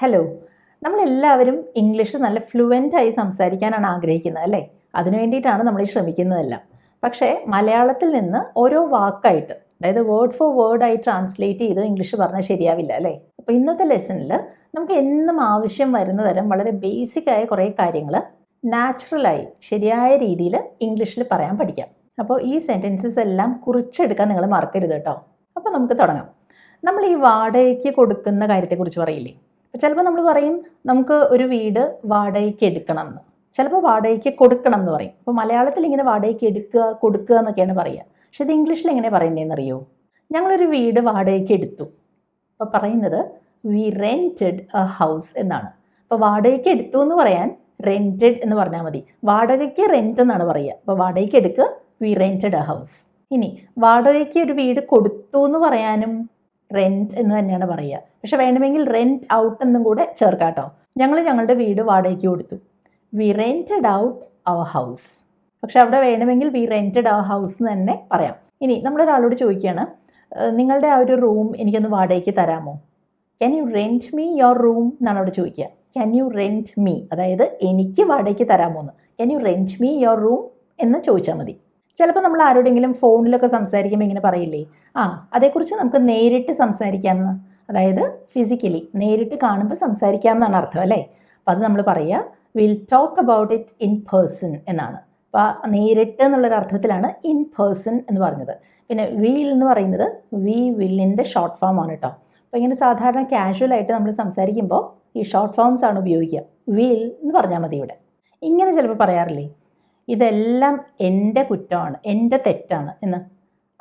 Hello. നമ്മളെല്ലാവരും English നല്ല ഫ്ലുവൻ്റായി സംസാരിക്കാനാണ് ആഗ്രഹിക്കുന്നത് അല്ലേ? അതിനു വേണ്ടിയിട്ടാണ് നമ്മൾ ശ്രമിക്കുന്നതെല്ലാം. പക്ഷേ മലയാളത്തിൽ നിന്ന് ഓരോ വാക്കായിട്ട്, അതായത് വേർഡ് ഫോർ വേർഡായി ട്രാൻസ്ലേറ്റ് ചെയ്ത് ഇംഗ്ലീഷ് പറഞ്ഞാൽ ശരിയാവില്ല അല്ലേ? അപ്പോൾ ഇന്നത്തെ ലെസണിൽ നമുക്ക് എന്നും ആവശ്യം വരുന്ന തരം വളരെ ബേസിക്കായ കുറേ കാര്യങ്ങൾ നാച്ചുറലായി ശരിയായ രീതിയിൽ ഇംഗ്ലീഷിൽ പറയാൻ പഠിക്കാം. അപ്പോൾ ഈ സെൻറ്റൻസസ് എല്ലാം കുറിച്ചെടുക്കാൻ നിങ്ങൾ മറക്കരുത് കേട്ടോ. അപ്പോൾ നമുക്ക് തുടങ്ങാം. നമ്മൾ ഈ വാടകയ്ക്ക് കൊടുക്കുന്ന കാര്യത്തെക്കുറിച്ച് പറയില്ലേ? ചിലപ്പോൾ നമ്മൾ പറയും നമുക്ക് ഒരു വീട് വാടകയ്ക്ക് എടുക്കണം എന്ന്, ചിലപ്പോൾ വാടകയ്ക്ക് കൊടുക്കണം എന്ന് പറയും. അപ്പോൾ മലയാളത്തിൽ ഇങ്ങനെ വാടകയ്ക്ക് എടുക്കുക കൊടുക്കുക എന്നൊക്കെയാണ് പറയുക. പക്ഷെ ഇത് ഇംഗ്ലീഷിൽ എങ്ങനെ പറയുന്നതെന്നറിയോ? ഞങ്ങളൊരു വീട് വാടകയ്ക്ക് എടുത്തു. അപ്പോൾ പറയുന്നത് വി റെൻറ്റഡ് എ ഹൗസ് എന്നാണ്. അപ്പോൾ വാടകയ്ക്ക് എടുത്തു എന്ന് പറയാൻ റെൻറ്റഡ് എന്ന് പറഞ്ഞാൽ മതി. വാടകയ്ക്ക് റെൻറ്റ് എന്നാണ് പറയുക. അപ്പോൾ വാടകയ്ക്ക് എടുക്കുക വി റെൻറ്റഡ് എ ഹൗസ്. ഇനി വാടകയ്ക്ക് ഒരു വീട് കൊടുത്തു എന്ന് പറയാനും റെൻറ്റ് എന്ന് തന്നെയാണ് പറയുക. പക്ഷെ വേണമെങ്കിൽ റെൻറ്റ് ഔട്ട് എന്നും കൂടെ ചേർക്കാം കേട്ടോ. ഞങ്ങൾ ഞങ്ങളുടെ വീട് വാടകയ്ക്ക് കൊടുത്തു, we rented out our house. പക്ഷെ അവിടെ വേണമെങ്കിൽ വി റെൻറ്റഡ് അവർ ഹൗസ് എന്ന് തന്നെ പറയാം. ഇനി നമ്മളൊരാളോട് ചോദിക്കുകയാണ്, നിങ്ങളുടെ ആ ഒരു റൂം എനിക്കൊന്ന് വാടകയ്ക്ക് തരാമോ? Can you rent me your room എന്നാണ് അവിടെ ചോദിക്കുക. ക്യാൻ യു റെൻറ്റ് മീ, അതായത് എനിക്ക് വാടകയ്ക്ക് തരാമോ എന്ന്. Can you rent me your room എന്ന് ചോദിച്ചാൽ മതി. ചിലപ്പോൾ നമ്മൾ ആരോടെങ്കിലും ഫോണിലൊക്കെ സംസാരിക്കുമ്പോൾ ഇങ്ങനെ പറയില്ലേ, അതേക്കുറിച്ച് നമുക്ക് നേരിട്ട് സംസാരിക്കാമെന്ന്, അതായത് ഫിസിക്കലി നേരിട്ട് കാണുമ്പോൾ സംസാരിക്കാമെന്നാണ് അർത്ഥം അല്ലേ? അപ്പോൾ അത് നമ്മൾ പറയുക will talk about it in person എന്നാണ്. അപ്പോൾ നേരിട്ട് എന്നുള്ളൊരർത്ഥത്തിലാണ് ഇൻ പേഴ്സൺ എന്ന് പറഞ്ഞത്. പിന്നെ വിൽ എന്ന് പറയുന്നത് വി വില്ലിൻ്റെ ഷോർട്ട് ഫോം ആണ് കേട്ടോ. അപ്പോൾ ഇങ്ങനെ സാധാരണ കാഷ്വലായിട്ട് നമ്മൾ സംസാരിക്കുമ്പോൾ ഈ ഷോർട്ട് ഫോംസ് ആണ് ഉപയോഗിക്കുക. വിൽ എന്ന് പറഞ്ഞാൽ മതി ഇവിടെ. ഇങ്ങനെ ചിലപ്പോൾ പറയാറില്ലേ, ഇതെല്ലാം എൻ്റെ കുറ്റമാണ്, എൻ്റെ തെറ്റാണ് എന്ന്.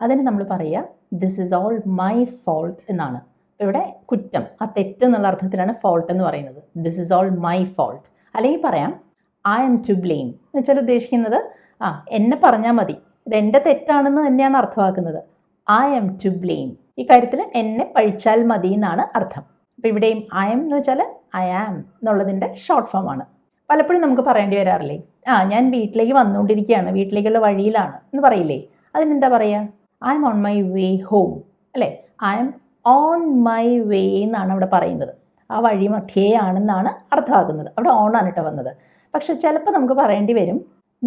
അതിന് നമ്മൾ പറയുക this is all my fault എന്നാണ്. ഇവിടെ കുറ്റം, ആ തെറ്റ് എന്നുള്ള അർത്ഥത്തിലാണ് ഫോൾട്ട് എന്ന് പറയുന്നത്. This is all my fault. അല്ലെങ്കിൽ പറയാം ഐ എം ടു ബ്ലെയിം എന്ന് വെച്ചാൽ ഉദ്ദേശിക്കുന്നത് എന്നെ പറഞ്ഞാൽ മതി, ഇതെൻ്റെ തെറ്റാണെന്ന് തന്നെയാണ് അർത്ഥമാക്കുന്നത്. ഐ എം ടു ബ്ലെയിം, ഈ കാര്യത്തിൽ എന്നെ പഴിച്ചാൽ മതി എന്നാണ് അർത്ഥം. അപ്പോൾ ഇവിടെയും ഐ എം എന്ന് വെച്ചാൽ ഐ ആം എന്നുള്ളതിൻ്റെ ഷോർട്ട് ഫോം ആണ്. പലപ്പോഴും നമുക്ക് പറയേണ്ടി വരാറില്ലേ, ഞാൻ വീട്ടിലേക്ക് വന്നുകൊണ്ടിരിക്കുകയാണ്, വീട്ടിലേക്കുള്ള വഴിയിലാണ് എന്ന് പറയില്ലേ? അതിനെന്താ പറയുക? I'm on my way home അല്ലേ? I'm on my way എന്നാണ് അവിടെ പറയുന്നത്. ആ വഴി മധ്യേ ആണെന്നാണ് അർത്ഥമാക്കുന്നത്. അവിടെ ഓണാണ് കേട്ടോ വന്നത്. പക്ഷെ ചിലപ്പോൾ നമുക്ക് പറയേണ്ടി വരും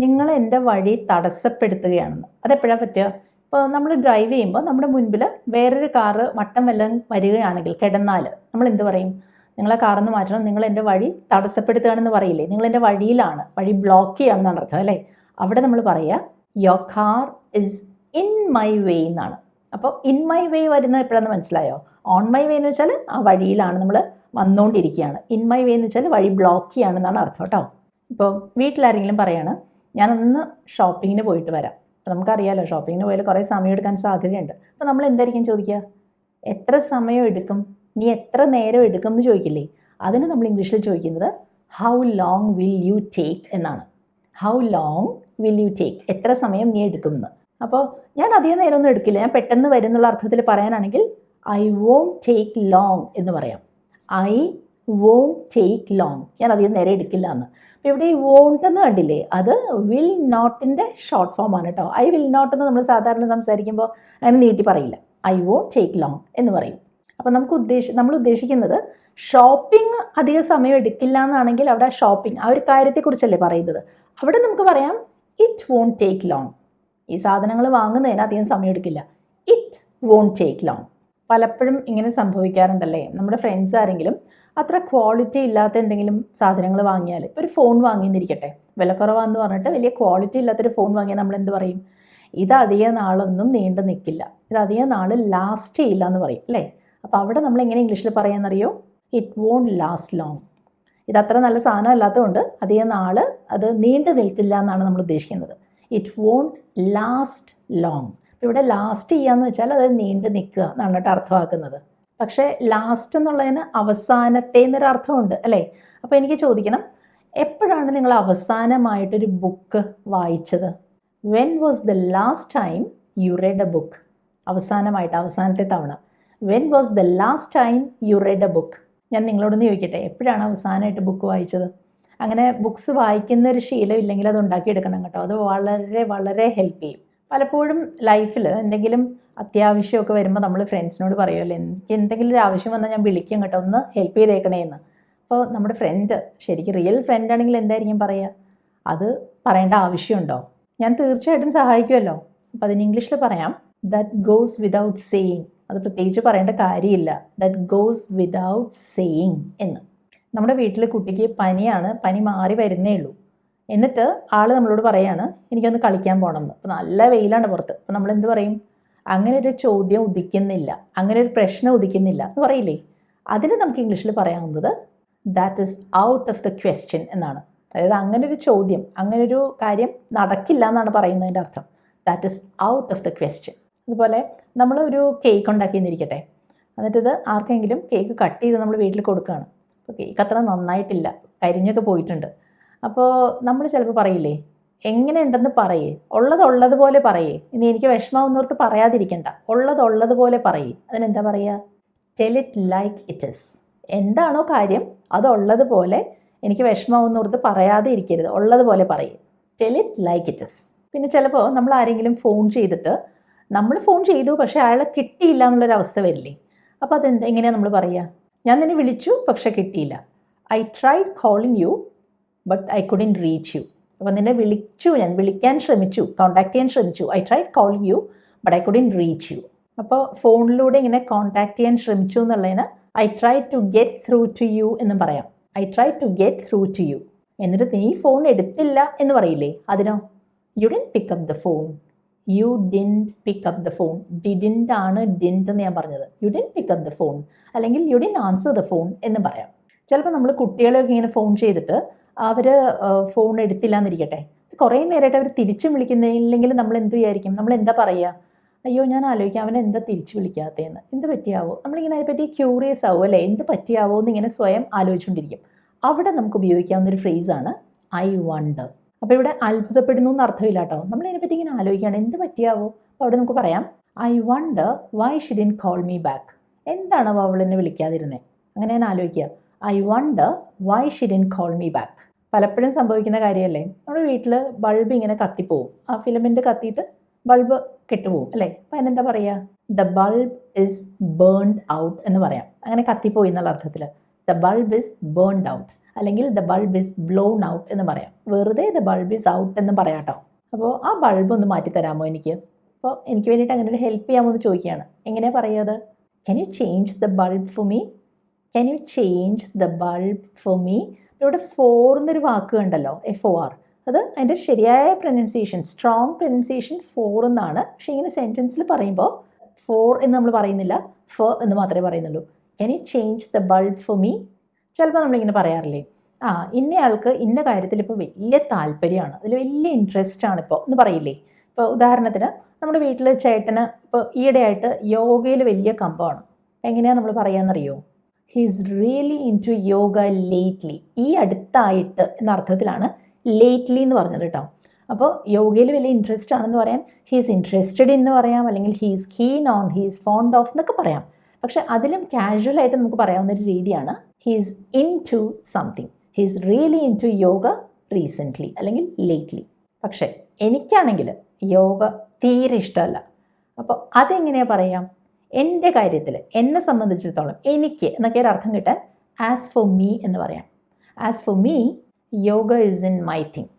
നിങ്ങൾ എൻ്റെ വഴി തടസ്സപ്പെടുത്തുകയാണെന്ന്. അതെപ്പോഴാണ് പറ്റുക? ഇപ്പോൾ നമ്മൾ ഡ്രൈവ് ചെയ്യുമ്പോൾ നമ്മുടെ മുൻപിൽ വേറൊരു കാറ് വട്ടം വല്ലതും വരികയാണെങ്കിൽ, കിടന്നാൽ നമ്മൾ എന്ത് പറയും? നിങ്ങളെ കാറിന്ന് മാറ്റണം, നിങ്ങൾ എൻ്റെ വഴി തടസ്സപ്പെടുത്തുകയാണെന്ന് പറയില്ലേ? നിങ്ങൾ എൻ്റെ വഴിയിലാണ്, വഴി ബ്ലോക്ക് ചെയ്യുകയാണെന്നാണ് അർത്ഥം അല്ലേ? അവിടെ നമ്മൾ പറയുക your car is in my way എന്നാണ്. അപ്പോൾ ഇൻ മൈ വേ വരുന്നത് എപ്പോഴാണെന്ന് മനസ്സിലായോ? ഓൺ മൈ വേ എന്ന് വെച്ചാൽ ആ വഴിയിലാണ്, നമ്മൾ വന്നുകൊണ്ടിരിക്കുകയാണ്. ഇൻ മൈ വേ എന്ന് വെച്ചാൽ വഴി ബ്ലോക്ക് ചെയ്യുകയാണെന്നാണ് അർത്ഥം കേട്ടോ. ഇപ്പോൾ വീട്ടിലാരെങ്കിലും പറയാണ് ഞാനൊന്ന് ഷോപ്പിങ്ങിന് പോയിട്ട് വരാം. അപ്പോൾ നമുക്കറിയാമല്ലോ ഷോപ്പിങ്ങിന് പോയാൽ കുറേ സമയം എടുക്കാൻ സാധ്യതയുണ്ട്. അപ്പോൾ നമ്മൾ എന്തായിരിക്കും ചോദിക്കുക? എത്ര സമയം എടുക്കും, നീ എത്ര നേരം എടുക്കും എന്ന് ചോദിക്കില്ലേ? അതിന് നമ്മൾ ഇംഗ്ലീഷിൽ ചോദിക്കുന്നത് how long will you take എന്നാണ്. How long will you take, എത്ര സമയം നീ എടുക്കും എന്ന്. അപ്പോൾ ഞാൻ അധികം നേരമൊന്നും എടുക്കില്ല, ഞാൻ പെട്ടെന്ന് വരും എന്നുള്ള അർത്ഥത്തിൽ പറയാനാണെങ്കിൽ ഐ വോണ്ട് ടേക്ക് ലോങ് എന്ന് പറയാം. ഐ വോണ്ട് ടേക്ക് ലോങ്, ഞാൻ അധികം നേരം എടുക്കില്ല എന്ന്. അപ്പോൾ ഇവിടെ ഈ വോണ്ട് എന്ന് കണ്ടില്ലേ, അത് വിൽ നോട്ടിൻ്റെ ഷോർട്ട് ഫോം ആണ് കേട്ടോ. ഐ വിൽ നോട്ട് എന്ന് നമ്മൾ സാധാരണ സംസാരിക്കുമ്പോൾ അങ്ങനെ നീട്ടി പറയില്ല, ഐ വോണ്ട് ടേക്ക് ലോങ് എന്ന് പറയും. അപ്പോൾ നമ്മൾ ഉദ്ദേശിക്കുന്നത് ഷോപ്പിംഗ് അധിക സമയം എടുക്കില്ല എന്നാണെങ്കിൽ അവിടെ ഷോപ്പിംഗ് ആ ഒരു കാര്യത്തെക്കുറിച്ചല്ലേ പറയുന്നത്. അവിടെ നമുക്ക് പറയാം ഇറ്റ് വോണ്ട് ടേക്ക് ലോങ്. ഈ സാധനങ്ങൾ വാങ്ങുന്നതിന് അധികം സമയം എടുക്കില്ല, ഇറ്റ് വോണ്ട് ടേക്ക് ലോങ്. പലപ്പോഴും ഇങ്ങനെ സംഭവിക്കാറുണ്ടല്ലേ, നമ്മുടെ ഫ്രണ്ട്സ് ആരെങ്കിലും അത്ര ക്വാളിറ്റി ഇല്ലാത്ത എന്തെങ്കിലും സാധനങ്ങൾ വാങ്ങിയാൽ, ഇപ്പോൾ ഒരു ഫോൺ വാങ്ങിയെന്നിരിക്കട്ടെ, വിലക്കുറവാന്ന് പറഞ്ഞിട്ട് വലിയ ക്വാളിറ്റി ഇല്ലാത്തൊരു ഫോൺ വാങ്ങിയാൽ നമ്മൾ എന്ത് പറയും? ഇത് അധികം നാളൊന്നും നീണ്ടു നിൽക്കില്ല, ഇത് അധികം നാൾ ലാസ്റ്റ് ചെയ്യില്ല എന്ന് പറയും അല്ലേ? അപ്പോൾ അവിടെ നമ്മൾ എങ്ങനെ ഇംഗ്ലീഷിൽ പറയാമെന്നറിയോ? It won't last long. ഇതത്ര നല്ല സാധനം അല്ലാത്തതുകൊണ്ട് അധികം നാൾ അത് നീണ്ടു നിൽക്കില്ല എന്നാണ് നമ്മൾ ഉദ്ദേശിക്കുന്നത്. It won't last long. ഇവിടെ ലാസ്റ്റ് ചെയ്യാന്ന് വെച്ചാൽ അത് നീണ്ടു നിൽക്കുക എന്നാണ് കേട്ടോ അർത്ഥമാക്കുന്നത്. പക്ഷേ ലാസ്റ്റ് എന്നുള്ളതിന് അവസാനത്തെ എന്നൊരു അർത്ഥമുണ്ട് അല്ലേ? അപ്പോൾ എനിക്ക് ചോദിക്കണം, എപ്പോഴാണ് നിങ്ങൾ അവസാനമായിട്ടൊരു ബുക്ക് വായിച്ചത്? When was the last time you red A book? അവസാനമായിട്ട്, അവസാനത്തെ തവണ. When was the last time you red A book? ഞാൻ നിങ്ങളോടൊന്ന് ചോദിക്കട്ടെ, എപ്പോഴാണ് അവസാനമായിട്ട് ബുക്ക് വായിച്ചത്? അങ്ങനെ ബുക്സ് വായിക്കുന്ന ഒരു ശീലം ഇല്ലെങ്കിൽ അത് ഉണ്ടാക്കിയെടുക്കണം കേട്ടോ. അത് വളരെ വളരെ ഹെൽപ്പ് ചെയ്യും. പലപ്പോഴും ലൈഫിൽ എന്തെങ്കിലും അത്യാവശ്യമൊക്കെ വരുമ്പോൾ നമ്മൾ ഫ്രണ്ട്സിനോട് പറയുമല്ലോ, എനിക്ക് എന്തെങ്കിലും ഒരു ആവശ്യം വന്നാൽ ഞാൻ വിളിക്കും കേട്ടോ, ഒന്ന് ഹെൽപ്പ് ചെയ്തേക്കണേ എന്ന്. അപ്പോൾ നമ്മുടെ ഫ്രണ്ട് ശരിക്കും റിയൽ ഫ്രണ്ട് ആണെങ്കിൽ എന്തായിരിക്കും പറയുക? അത് പറയേണ്ട ആവശ്യമുണ്ടോ? ഞാൻ തീർച്ചയായിട്ടും സഹായിക്കുമല്ലോ. അപ്പോൾ അതിന് ഇംഗ്ലീഷിൽ പറയാം, ദാറ്റ് ഗോസ് വിതൗട്ട് സേയിങ്. അത് പ്രത്യേകിച്ച് പറയേണ്ട കാര്യമില്ല, ദാറ്റ് ഗോസ് വിതൗട്ട് സേയിങ് എന്ന്. നമ്മുടെ വീട്ടിൽ കുട്ടിക്ക് പനിയാണ്, പനി മാറി വരുന്നേ ഉള്ളൂ. എന്നിട്ട് ആൾ നമ്മളോട് പറയാണ് എനിക്കൊന്ന് കളിക്കാൻ പോകണം എന്ന്. അപ്പോൾ നല്ല വെയിലാണ് പുറത്ത്. അപ്പോൾ നമ്മൾ എന്ത് പറയും? അങ്ങനെ ഒരു ചോദ്യം ഉദിക്കുന്നില്ല, അങ്ങനെ ഒരു പ്രശ്നം ഉദിക്കുന്നില്ല എന്ന് പറയില്ലേ? അതിന് നമുക്ക് ഇംഗ്ലീഷിൽ പറയാവുന്നത് that is out of the question എന്നാണ്. അതായത് അങ്ങനെ ഒരു ചോദ്യം, അങ്ങനെ ഒരു കാര്യം നടക്കില്ല എന്നാണ് പറയുന്നതിൻ്റെ അർത്ഥം. That is out of the question. അതുപോലെ നമ്മളൊരു കേക്ക് ഉണ്ടാക്കിയെന്നിരിക്കട്ടെ, എന്നിട്ടിത് ആർക്കെങ്കിലും കേക്ക് കട്ട് ചെയ്ത് നമ്മൾ വീട്ടിൽ കൊടുക്കുകയാണ്. അപ്പോൾ കേക്ക് അത്ര നന്നായിട്ടില്ല, കരിഞ്ഞൊക്കെ പോയിട്ടുണ്ട്. അപ്പോൾ നമ്മൾ ചിലപ്പോൾ പറയില്ലേ, എങ്ങനെയുണ്ടെന്ന് പറയേ, ഉള്ളതുപോലെ പറയേ, ഇനി എനിക്ക് വിഷമാവുന്നോർത്ത് പറയാതിരിക്കണ്ട, ഉള്ളതുപോലെ പറയേ. അതിനെന്താ പറയുക? Tell it like it is. എന്താണോ കാര്യം അതുള്ളതുപോലെ, എനിക്ക് വിഷമാവുന്നോർത്ത് പറയാതെ ഇരിക്കരുത്, ഉള്ളതുപോലെ പറയേ. Tell it like it is. പിന്നെ ചിലപ്പോൾ നമ്മൾ ആരെങ്കിലും ഫോൺ ചെയ്തിട്ട്, നമ്മൾ ഫോൺ ചെയ്തു പക്ഷേ അയാളെ കിട്ടിയില്ല എന്നുള്ളൊരവസ്ഥ വരില്ലേ? അപ്പോൾ എങ്ങനെയാണ് നമ്മൾ പറയുക? ഞാൻ നിന്നെ വിളിച്ചു പക്ഷേ കിട്ടിയില്ല. I tried calling you but I couldn't reach you. അപ്പോൾ നിന്നെ വിളിച്ചു, ഞാൻ വിളിക്കാൻ ശ്രമിച്ചു, കോൺടാക്ട് ചെയ്യാൻ ശ്രമിച്ചു. I tried calling you but I couldn't reach you. അപ്പോൾ ഫോണിലൂടെ ഇങ്ങനെ കോൺടാക്ട് ചെയ്യാൻ ശ്രമിച്ചു എന്നുള്ളതിന് I try to get through to you എന്നും പറയാം. I try to get through to you. എന്നിട്ട് നീ ഫോൺ എടുത്തില്ല എന്ന് പറയില്ലേ? അതിനോ? You didn't pick up the phone. You didn't pick up the phone. Didn't ആണ് ഡിൻറ്റ് എന്ന് ഞാൻ പറഞ്ഞത്. You didn't pick up the phone, അല്ലെങ്കിൽ you didn't answer the phone എന്ന് പറയാം. ചിലപ്പോൾ നമ്മൾ കുട്ടികളെയൊക്കെ ഇങ്ങനെ ഫോൺ ചെയ്തിട്ട് അവർ ഫോൺ എടുത്തില്ല എന്നിരിക്കട്ടെ, കുറേ നേരമായിട്ട് അവർ തിരിച്ചും വിളിക്കുന്നില്ലെങ്കിൽ നമ്മൾ എന്ത് വിചാരിക്കും? നമ്മൾ എന്താ പറയുക? അയ്യോ, ഞാൻ ആലോചിക്കാം അവൻ എന്താ തിരിച്ച് വിളിക്കാത്തതെന്ന്, എന്ത് പറ്റിയാവോ? നമ്മളിങ്ങനെ അതിനെപ്പറ്റി ക്യൂറിയസ് ആവും അല്ലേ, എന്ത് പറ്റിയാവോ എന്നിങ്ങനെ സ്വയം ആലോചിച്ചുകൊണ്ടിരിക്കും. അവിടെ നമുക്ക് ഉപയോഗിക്കാവുന്നൊരു ഫ്രേസാണ് ഐ വണ്ടർ. അപ്പോൾ ഇവിടെ അത്ഭുതപ്പെടുന്നു എന്ന് അർത്ഥമില്ല കേട്ടോ, നമ്മളതിനെപ്പറ്റി ഇങ്ങനെ ആലോചിക്കുകയാണ്, എന്ത് പറ്റിയാവോ? അപ്പോൾ അവിടെ നമുക്ക് പറയാം I wonder why she didn't call me back. എന്താണോ അവൾ എന്നെ വിളിക്കാതിരുന്നത്? അങ്ങനെ ഞാൻ ആലോചിക്കുക, I wonder why she didn't call me back. പലപ്പോഴും സംഭവിക്കുന്ന കാര്യമല്ലേ, നമ്മുടെ വീട്ടിൽ ബൾബ് ഇങ്ങനെ കത്തിപ്പോവും, ആ ഫിലമെൻറ്റ് കത്തിയിട്ട് ബൾബ് കെട്ടുപോകും അല്ലേ? അപ്പോൾ അതിനെന്താ പറയുക? The bulb is burned out എന്ന് പറയാം. അങ്ങനെ കത്തിപ്പോയി എന്നുള്ള അർത്ഥത്തിൽ the bulb is burned out, അല്ലെങ്കിൽ the bulb is blown out എന്ന് പറയാം. വെറുതെ ദ ബൾബ് ഇസ് ഔട്ട് എന്ന് പറയാം കേട്ടോ. അപ്പോൾ ആ ബൾബ് ഒന്ന് മാറ്റി തരാമോ എനിക്ക്? അപ്പോൾ എനിക്ക് വേണ്ടിയിട്ട് അങ്ങനെ ഒരു ഹെൽപ്പ് ചെയ്യാമോ എന്ന് ചോദിക്കുകയാണ്. എങ്ങനെയാണ് പറയുക? Can U change the bulb for me? Can you change the bulb for me? ഇവിടെ ഫോർ എന്നൊരു വാക്ക് കണ്ടല്ലോ, FOR. അത് അതിൻ്റെ ശരിയായ പ്രൊനൗൺസിയേഷൻ, സ്ട്രോങ് പ്രൊനൗൺസിയേഷൻ ഫോർ എന്നാണ്. പക്ഷേ ഇങ്ങനെ സെൻറ്റൻസിൽ പറയുമ്പോൾ ഫോർ എന്ന് നമ്മൾ പറയുന്നില്ല, ഫ എന്ന് മാത്രമേ പറയുന്നുള്ളൂ. Can you change the bulb for me? ചിലപ്പോൾ നമ്മളിങ്ങനെ പറയാറില്ലേ, ഇന്നയാൾക്ക് ഇന്ന കാര്യത്തിൽ ഇപ്പോൾ വലിയ താല്പര്യമാണ്, അതിൽ വലിയ ഇൻട്രസ്റ്റ് ആണ് ഇപ്പോൾ എന്ന് പറയില്ലേ? ഇപ്പോൾ ഉദാഹരണത്തിന് നമ്മുടെ വീട്ടിൽ ചേട്ടന് ഇപ്പോൾ ഈയിടെയായിട്ട് യോഗയിൽ വലിയ കമ്പമാണ്. എങ്ങനെയാണ് നമ്മൾ പറയാമെന്നറിയോ? He's really into yoga lately. ഈ അടുത്തായിട്ട് എന്ന അർത്ഥത്തിലാണ് ലേറ്റ്ലി എന്ന് പറഞ്ഞത് കേട്ടോ. അപ്പോൾ യോഗയിൽ വലിയ ഇൻട്രസ്റ്റ് ആണെന്ന് പറയാൻ ഹീസ് ഇൻട്രസ്റ്റഡ് എന്ന് പറയാം, അല്ലെങ്കിൽ he's keen on, he's fond of എന്നൊക്കെ പറയാം. പക്ഷേ അതിലും കാഷ്വലായിട്ട് നമുക്ക് പറയാവുന്ന ഒരു രീതിയാണ് he's into something. He's really into yoga recently അല്ലെങ്കിൽ ലേറ്റ്ലി. പക്ഷേ എനിക്കാണെങ്കിൽ യോഗ തീരെ ഇഷ്ടമല്ല. അപ്പോൾ അതെങ്ങനെയാണ് പറയാം? എൻ്റെ കാര്യത്തിൽ, എന്നെ സംബന്ധിച്ചിടത്തോളം, എനിക്ക് എന്നൊക്കെ ഒരു അർത്ഥം കിട്ടാൻ ആസ് ഫോർ മീ എന്ന് പറയാം. As for me yoga is in my thing.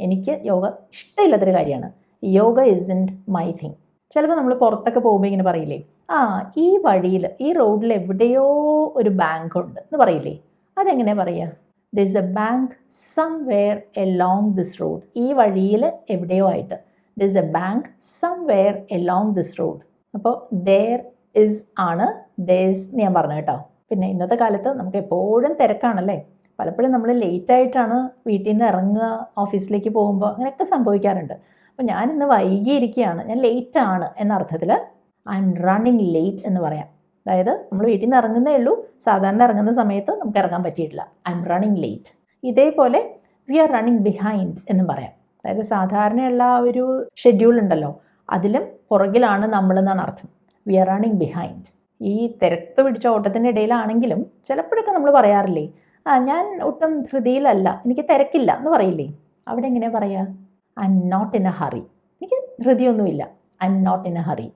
എനിക്ക് യോഗ ഇഷ്ടമില്ലാത്തൊരു കാര്യമാണ്. Yoga is in my thing. ചിലപ്പോൾ നമ്മൾ പുറത്തൊക്കെ പോകുമ്പോൾ ഇങ്ങനെ പറയില്ലേ, ഈ വഴിയിൽ, ഈ റോഡിൽ എവിടെയോ ഒരു ബാങ്ക് ഉണ്ട് എന്ന് പറയില്ലേ? അതെങ്ങനെ പറയുക? There is A bank somewhere along this road. ഈ വഴിയിൽ എവിടെയോ ആയിട്ട്. There is A bank somewhere along this road. അപ്പോൾ there is ആണ്, there's ഞാൻ പറഞ്ഞു കേട്ടോ. പിന്നെ ഇന്നത്തെ കാലത്ത് നമുക്ക് എപ്പോഴും തിരക്കാണല്ലേ, പലപ്പോഴും നമ്മൾ ലേറ്റായിട്ടാണ് വീട്ടിൽ നിന്ന് ഇറങ്ങുക, ഓഫീസിലേക്ക് പോകുമ്പോൾ അങ്ങനെയൊക്കെ സംഭവിക്കാറുണ്ട്. അപ്പോൾ ഞാനിന്ന് വൈകിയിരിക്കുകയാണ്, ഞാൻ ലേറ്റാണ് എന്ന അർത്ഥത്തിൽ ഐ എം റണ്ണിങ് ലേറ്റ് എന്ന് പറയാം. അതായത് നമ്മൾ വീട്ടിൽ നിന്ന് ഇറങ്ങുന്നേ ഉള്ളൂ, സാധാരണ ഇറങ്ങുന്ന സമയത്ത് നമുക്ക് ഇറങ്ങാൻ പറ്റിയിട്ടില്ല, ഐ എം റണ്ണിങ് ലേറ്റ്. ഇതേപോലെ വി ആർ റണ്ണിങ് ബിഹൈൻഡ് എന്നും പറയാം. അതായത് സാധാരണയുള്ള ആ ഒരു ഷെഡ്യൂൾ ഉണ്ടല്ലോ, അതിലും പുറകിലാണ് നമ്മളെന്നാണ് അർത്ഥം. We are running behind. ഈ തിരക്ക് പിടിച്ച ഓട്ടത്തിൻ്റെ ഇടയിലാണെങ്കിലും ചിലപ്പോഴൊക്കെ നമ്മൾ പറയാറില്ലേ, ഞാൻ ഒട്ടും ധൃതിയിലല്ല, എനിക്ക് തിരക്കില്ല എന്ന് പറയില്ലേ? അവിടെ എങ്ങനെയാണ് പറയുക? I'm not in a hurry. എനിക്ക് ധൃതിയൊന്നുമില്ല, I'm not in a hurry.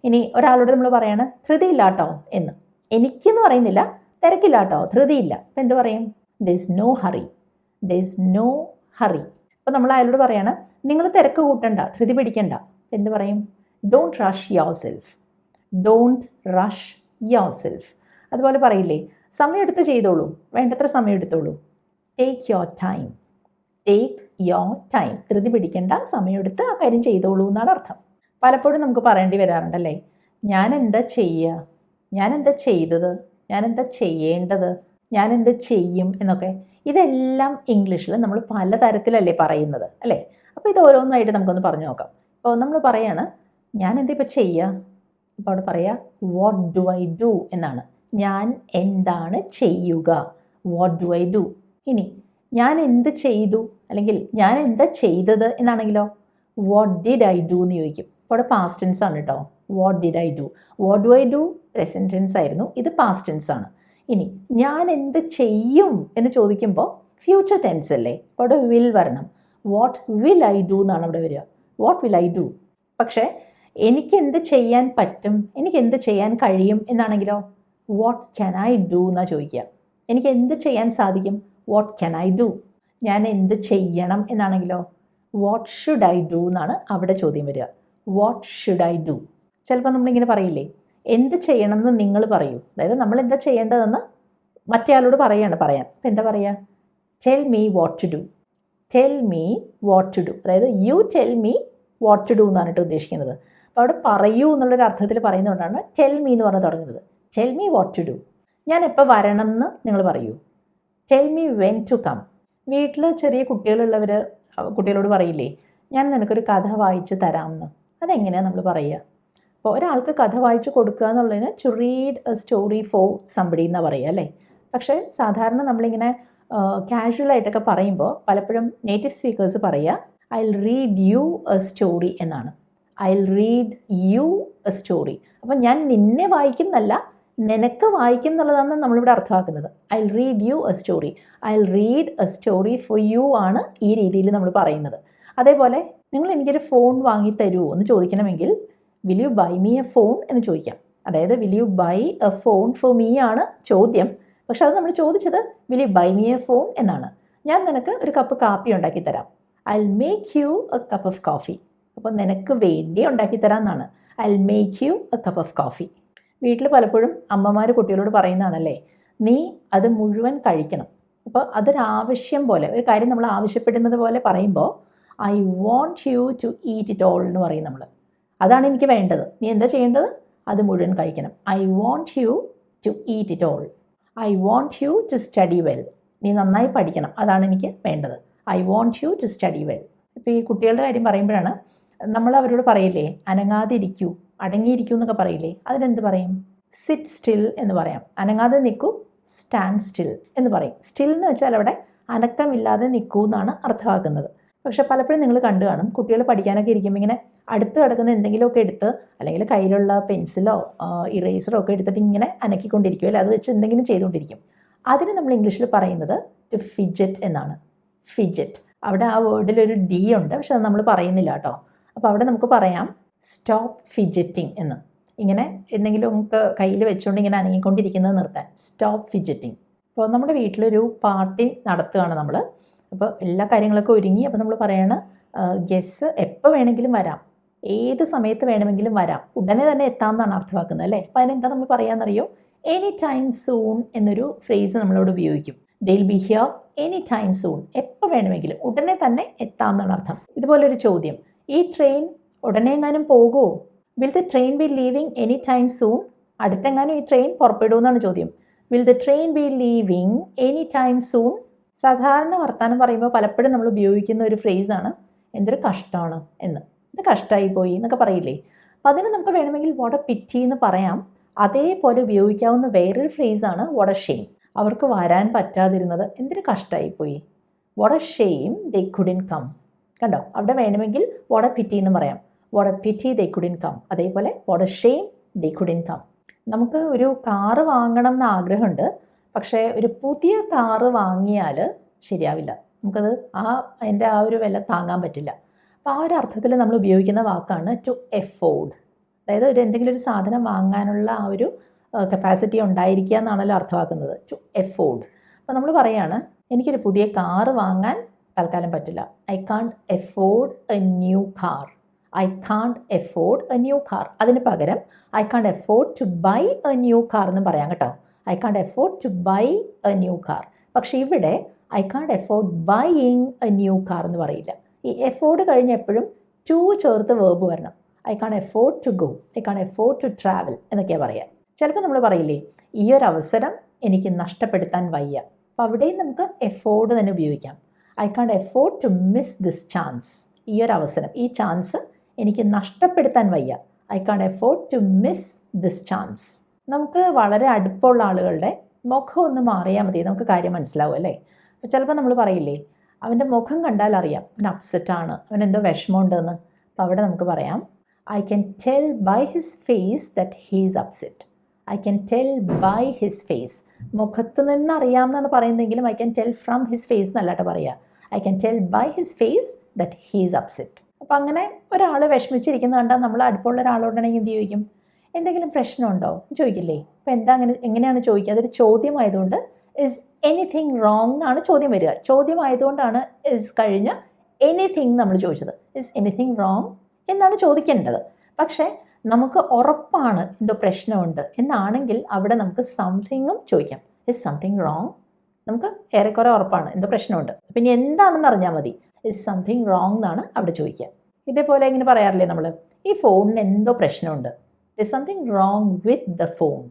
ഇനി ഒരാളോട് നമ്മൾ പറയാണ് ധൃതിയില്ല കേട്ടോ എന്ന്. എനിക്കെന്ന് പറയുന്നില്ല, തിരക്കില്ല കേട്ടോ, ധൃതിയില്ല. അപ്പം എന്ത് പറയും? There's no hurry. There's no hurry. അപ്പോൾ നമ്മൾ അയാളോട് പറയാണ്, നിങ്ങൾ തിരക്ക് കൂട്ടണ്ട, ധൃതി പിടിക്കണ്ട. എന്ത് പറയും? Don't rush yourself. Don't rush yourself. അതുപോലെ പറയില്ലേ, സമയമെടുത്ത് ചെയ്തോളൂ, വേണ്ടത്ര സമയം എടുത്തോളൂ. Take your time. Take your time. ധൃതി പിടിക്കേണ്ട, സമയമെടുത്ത് ആ കാര്യം ചെയ്തോളൂ എന്നാണ് അർത്ഥം. പലപ്പോഴും നമുക്ക് പറയേണ്ടി വരാറുണ്ടല്ലേ, ഞാൻ എന്താ ചെയ്യുക, ഞാൻ എന്താ ചെയ്തത്, ഞാൻ എന്താ ചെയ്യേണ്ടത്, ഞാൻ എന്ത് ചെയ്യും എന്നൊക്കെ. ഇതെല്ലാം ഇംഗ്ലീഷിൽ നമ്മൾ പലതരത്തിലല്ലേ പറയുന്നത് അല്ലേ. അപ്പോൾ ഇത് ഓരോന്നായിട്ട് നമുക്കൊന്ന് പറഞ്ഞു നോക്കാം. അപ്പോൾ നമ്മൾ പറയാണ്, ഞാൻ എന്താ ഇപ്പോൾ ചെയ്യുക. അപ്പോൾ അവിടെ പറയുക വാട്ട് ഡു ഐ ഡു എന്നാണ്. ഞാൻ എന്താണ് ചെയ്യുക, വാട്ട് ഡു ഐ ഡു. ഇനി ഞാൻ എന്ത് ചെയ്തു അല്ലെങ്കിൽ ഞാൻ എന്താ ചെയ്തത് എന്നാണെങ്കിലോ വാട്ട് ഡിഡ് ഐ ഡു എന്ന് ചോദിക്കും. അപ്പോൾ അവിടെ പാസ്റ്റ് ടെൻസ് ആണ് കേട്ടോ. What did I do. What do I do present tense ആയിരുന്നു, ഇത് പാസ്റ്റ് ടെൻസ് ആണ്. ഇനി ഞാൻ എന്ത് ചെയ്യും എന്ന് ചോദിക്കുമ്പോൾ ഫ്യൂച്ചർ ടെൻസ് അല്ലേ, അപ്പോൾ അവിടെ വിൽ വരണം. വാട്ട് വിൽ ഐ ഡു എന്നാണ് അവിടെ വരിക. What will I do. പക്ഷേ എനിക്ക് എന്ത് ചെയ്യാൻ പറ്റും, എനിക്ക് എന്ത് ചെയ്യാൻ കഴിയും എന്നാണെങ്കിലോ വാട്ട് ക്യാൻ ഐ ഡു എന്നാണ് ചോദിക്കുക. എനിക്ക് എന്ത് ചെയ്യാൻ സാധിക്കും, വാട്ട് ക്യാൻ ഐ ഡു. ഞാൻ എന്ത് ചെയ്യണം എന്നാണെങ്കിലോ വാട്ട് ഷുഡ് ഐ ഡു എന്നാണ് അവിടെ ചോദ്യം വരിക. What should I do. ചിലപ്പോൾ നമ്മളിങ്ങനെ പറയില്ലേ, എന്ത് ചെയ്യണമെന്ന് നിങ്ങൾ പറയൂ. അതായത് നമ്മൾ എന്താ ചെയ്യേണ്ടതെന്ന് മറ്റേയാളോട് പറയാൻ. അപ്പം എന്താ പറയുക? Tell me what to do. Tell me what to do. അതായത് you tell me what to do എന്നാണ് കേട്ടോ ഉദ്ദേശിക്കുന്നത്. അപ്പോൾ അവിടെ പറയൂ എന്നുള്ളൊരു അർത്ഥത്തിൽ പറയുന്നതുകൊണ്ടാണ് ടെൽ മീ എന്ന് പറഞ്ഞ് തുടങ്ങുന്നത്. Tell me what to do. ഞാൻ എപ്പോൾ വരണം എന്ന് നിങ്ങൾ പറയൂ. Tell me when to come. വീട്ടിൽ ചെറിയ കുട്ടികളുള്ളവർ കുട്ടികളോട് പറയില്ലേ, ഞാൻ നിനക്കൊരു കഥ വായിച്ച് തരാമെന്ന്. അതെങ്ങനെയാണ് നമ്മൾ പറയുക? അപ്പോൾ ഒരാൾക്ക് കഥ വായിച്ച് കൊടുക്കുക എന്നുള്ളതിന് to read a story for somebody എന്നാണ് പറയുക അല്ലേ. പക്ഷേ സാധാരണ നമ്മളിങ്ങനെ കാഷ്വലായിട്ടൊക്കെ പറയുമ്പോൾ പലപ്പോഴും നേറ്റീവ് സ്പീക്കേഴ്സ് പറയുക I will read you a story എന്നാണ്. I will read you a story. അപ്പം ഞാൻ നിന്നെ വായിക്കുന്നല്ല, നിനക്ക് വായിക്കും എന്നുള്ളതാണ് നമ്മളിവിടെ അർത്ഥമാക്കുന്നത്. I will read you a story. I will read a story for you ആണ് ഈ രീതിയിൽ നമ്മൾ പറയുന്നത്. അതേപോലെ നിങ്ങൾ എനിക്കൊരു ഫോൺ വാങ്ങി തരുമോ എന്ന് ചോദിക്കണമെങ്കിൽ will you buy me a phone എന്ന് ചോദിക്കാം. അതായത് will you buy a phone for me ആണ് ചോദ്യം. പക്ഷെ അത് നമ്മൾ ചോദിച്ചത് will you buy me a phone എന്നാണ്. ഞാൻ നിനക്ക് ഒരു കപ്പ് കാപ്പി ഉണ്ടാക്കി തരാം. I will make you a cup of coffee. അപ്പോൾ നിനക്ക് വേണ്ടി ഉണ്ടാക്കി തരാം എന്നാണ്. I will make you a cup of coffee. വീട്ടിൽ പലപ്പോഴും അമ്മമാർ കുട്ടികളോട് പറയുന്നതാണല്ലേ, നീ അത് മുഴുവൻ കഴിക്കണം. അപ്പോൾ അതൊരാവശ്യം പോലെ, ഒരു കാര്യം നമ്മൾ ആവശ്യപ്പെടുന്നത് പോലെ പറയുമ്പോൾ I want you to eat it all എന്ന് പറയും നമ്മൾ. അതാണ് എനിക്ക് വേണ്ടത്, നീ എന്താ ചെയ്യേണ്ടത്, അത് മുഴുവൻ കഴിക്കണം. I want you to eat it all. I want you to study well. നീ നന്നായി പഠിക്കണം, അതാണ് എനിക്ക് വേണ്ടത്. I want you to study well. ഇപ്പോൾ ഈ കുട്ടികളുടെ കാര്യം പറയുമ്പോഴാണ് നമ്മൾ അവരോട് പറയില്ലേ, അനങ്ങാതിരിക്കൂ, അടങ്ങിയിരിക്കൂ എന്നൊക്കെ പറയില്ലേ, അതിനെന്ത് പറയും? സിറ്റ് സ്റ്റിൽ എന്ന് പറയാം. അനങ്ങാതെ നിൽക്കൂ, സ്റ്റാൻഡ് സ്റ്റിൽ എന്ന് പറയും. സ്റ്റിൽ എന്ന് വെച്ചാൽ അവിടെ അനക്കമില്ലാതെ നിൽക്കൂ എന്നാണ് അർത്ഥമാക്കുന്നത്. പക്ഷേ പലപ്പോഴും നിങ്ങൾ കണ്ടു കാണും, കുട്ടികൾ പഠിക്കാനൊക്കെ ഇരിക്കുമ്പോൾ ഇങ്ങനെ അടുത്ത് കിടക്കുന്ന എന്തെങ്കിലുമൊക്കെ എടുത്ത്, അല്ലെങ്കിൽ കയ്യിലുള്ള പെൻസിലോ ഇറേസറോ ഒക്കെ എടുത്തിട്ട് ഇങ്ങനെ അനക്കിക്കൊണ്ടിരിക്കും അല്ലേ, അത് വെച്ച് എന്തെങ്കിലും ചെയ്തുകൊണ്ടിരിക്കും. അതിന് നമ്മൾ ഇംഗ്ലീഷിൽ പറയുന്നത് ടു ഫിജറ്റ് എന്നാണ്. ഫിജറ്റ്. അവിടെ ആ വേർഡിലൊരു ഡി ഉണ്ട്, പക്ഷെ അത് നമ്മൾ പറയുന്നില്ല കേട്ടോ. അപ്പോൾ അവിടെ നമുക്ക് പറയാം സ്റ്റോപ്പ് ഫിജറ്റിംഗ് എന്ന്. ഇങ്ങനെ എന്തെങ്കിലും നമുക്ക് കയ്യിൽ വെച്ചുകൊണ്ട് ഇങ്ങനെ അനങ്ങിക്കൊണ്ടിരിക്കുന്നത് നിർത്താൻ. സ്റ്റോപ്പ് ഫിജറ്റിംഗ്. അപ്പോൾ നമ്മുടെ വീട്ടിലൊരു പാർട്ടി നടത്തുകയാണ് നമ്മൾ. അപ്പോൾ എല്ലാ കാര്യങ്ങളൊക്കെ ഒരുങ്ങി. അപ്പോൾ നമ്മൾ പറയാണ് ഗെസ്റ്റ് എപ്പോൾ വേണമെങ്കിലും വരാം, ഏത് സമയത്ത് വേണമെങ്കിലും വരാം, ഉടനെ തന്നെ എത്താമെന്നാണ് അർത്ഥമാക്കുന്നത് അല്ലേ. അപ്പോൾ അതിനെന്താ നമ്മൾ പറയാമെന്നറിയോ? എനി ടൈം സൂൺ എന്നൊരു ഫ്രേസ് നമ്മളോട് ഉപയോഗിക്കും. They will be hear any time soon. എപ്പോൾ വേണമെങ്കിലും ഉടനെ തന്നെ എത്താമെന്നാണ് അർത്ഥം. ഇതുപോലൊരു ചോദ്യം, ഈ ട്രെയിൻ ഉടനെ എങ്ങാനും പോകുമോ? Will the train be leaving any time soon? അടുത്തെങ്ങാനും ഈ ട്രെയിൻ പുറപ്പെടുമെന്നാണ് ചോദ്യം. Will the train be leaving any time soon? സാധാരണ വർത്താനം പറയുമ്പോൾ പലപ്പോഴും നമ്മൾ ഉപയോഗിക്കുന്ന ഒരു ഫ്രേസാണ് എന്തൊരു കഷ്ടമാണ് എന്ന്. ഇത് കഷ്ടമായി പോയി എന്നൊക്കെ പറയില്ലേ. അപ്പോൾ അതിന് നമുക്ക് വേണമെങ്കിൽ വാട്ട് എ പിറ്റി എന്ന് പറയാം. അതേപോലെ ഉപയോഗിക്കാവുന്ന വേറൊരു ഫ്രേസാണ് വാട്ട് എ ഷെയിം. അവർക്ക് വരാൻ പറ്റാതിരുന്നത് എന്തൊരു കഷ്ടമായി പോയി. What a shame they couldn't come. കണ്ടോ, അവിടെ വേണമെങ്കിൽ വാട്ട് എ പിറ്റി എന്ന് പറയാം. What a pity they couldn't come. അതേപോലെ what a shame they couldn't come. നമുക്ക് ഒരു കാറ് വാങ്ങണം എന്ന് ആഗ്രഹമുണ്ട്, പക്ഷേ ഒരു പുതിയ കാറ് വാങ്ങിയാൽ ശരിയാവില്ല. നമുക്കത് അതിൻ്റെ ആ ഒരു വില താങ്ങാൻ പറ്റില്ല. അപ്പോൾ ആ ഒരു അർത്ഥത്തിൽ നമ്മൾ ഉപയോഗിക്കുന്ന വാക്കാണ് ടു എഫോർഡ്. അതായത് എന്തെങ്കിലും ഒരു സാധനം വാങ്ങാനുള്ള ആ ഒരു കപ്പാസിറ്റി ഉണ്ടായിരിക്കുക എന്നാണല്ലോ അർത്ഥമാക്കുന്നത്. To afford. അപ്പോൾ നമ്മൾ പറയാണ് എനിക്കൊരു പുതിയ കാറ് വാങ്ങാൻ തൽക്കാലം പറ്റില്ല. I can't afford a new car. I can't afford a new car. അതിന് പകരം I can't afford to buy a new car എന്ന് പറയാം കേട്ടോ. I can't afford to buy a new car. പക്ഷേ ഇവിടെ I can't afford buying a new car എന്ന് പറയില്ല. ഈ എഫോർഡ് കഴിഞ്ഞ് എപ്പോഴും ടു ചേർത്ത് വേർബ് വരണം. I can't afford to go, I can't afford to travel എന്നൊക്കെയാണ് പറയുക. ചിലപ്പോൾ നമ്മൾ പറയില്ലേ ഈ ഒരു അവസരം എനിക്ക് നഷ്ടപ്പെടുത്താൻ വയ്യ. അപ്പോൾ അവിടെയും നമുക്ക് എഫോർഡ് തന്നെ ഉപയോഗിക്കാം. I can't afford to miss this chance. ഈ ഒരു അവസരം, ഈ ചാൻസ് എനിക്ക് നഷ്ടപ്പെടുത്താൻ വയ്യ. I can't afford to miss this chance. നമുക്ക് വളരെ അടുപ്പമുള്ള ആളുകളുടെ മുഖം ഒന്ന് മാറിയാൽ മതി, നമുക്ക് കാര്യം മനസ്സിലാവും അല്ലേ. അപ്പോൾ ചിലപ്പോൾ നമ്മൾ പറയില്ലേ അവൻ്റെ മുഖം കണ്ടാൽ അറിയാം അവൻ അപ്സെറ്റാണ്, അവൻ എന്തോ വിഷമമുണ്ടെന്ന്. അപ്പോൾ അവിടെ നമുക്ക് പറയാം I can tell by his face that he's upset. I can tell by his face. മുഖത്ത് നിന്ന് അറിയാമെന്നാണ് പറയുന്നതെങ്കിലും I can tell from his face എന്നല്ലാട്ട് പറയുക. I can tell by his face that he's upset. അപ്പോൾ അങ്ങനെ ഒരാൾ വിഷമിച്ചിരിക്കുന്ന കണ്ടാൽ നമ്മൾ അടുപ്പമുള്ള ഒരാളോടാണെങ്കിൽ എന്ത് ചോദിക്കും? എന്തെങ്കിലും പ്രശ്നമുണ്ടോ ചോദിക്കില്ലേ? അപ്പോൾ എന്താ എങ്ങനെയാണ് ചോദിക്കുക? അതൊരു ചോദ്യമായതുകൊണ്ട് ഇസ് എനിത്തിങ് റോങ് എന്നാണ് ചോദ്യം വരിക. ചോദ്യമായതുകൊണ്ടാണ് ഇസ് കഴിഞ്ഞ് എനിത്തിങ് നമ്മൾ ചോദിച്ചത്. ഇസ് എനിത്തിങ് റോങ് എന്നാണ് ചോദിക്കേണ്ടത്. പക്ഷേ നമുക്ക് ഉറപ്പാണ് എന്തോ പ്രശ്നമുണ്ട് എന്നാണെങ്കിൽ അവിടെ നമുക്ക് സംതിങ്ങും ചോദിക്കാം. Is something wrong? നമുക്ക് ഏറെക്കുറെ ഉറപ്പാണ് എന്തോ പ്രശ്നമുണ്ട്. പിന്നെ എന്താണെന്ന് അറിഞ്ഞാൽ മതി. ഇസ് സംതിങ് റോങ് എന്നാണ് അവിടെ ചോദിക്കുക. ഇതേപോലെ ഇങ്ങനെ പറയാറില്ലേ നമ്മൾ, ഈ ഫോണിന് എന്തോ പ്രശ്നമുണ്ട്. There's something wrong with the phone.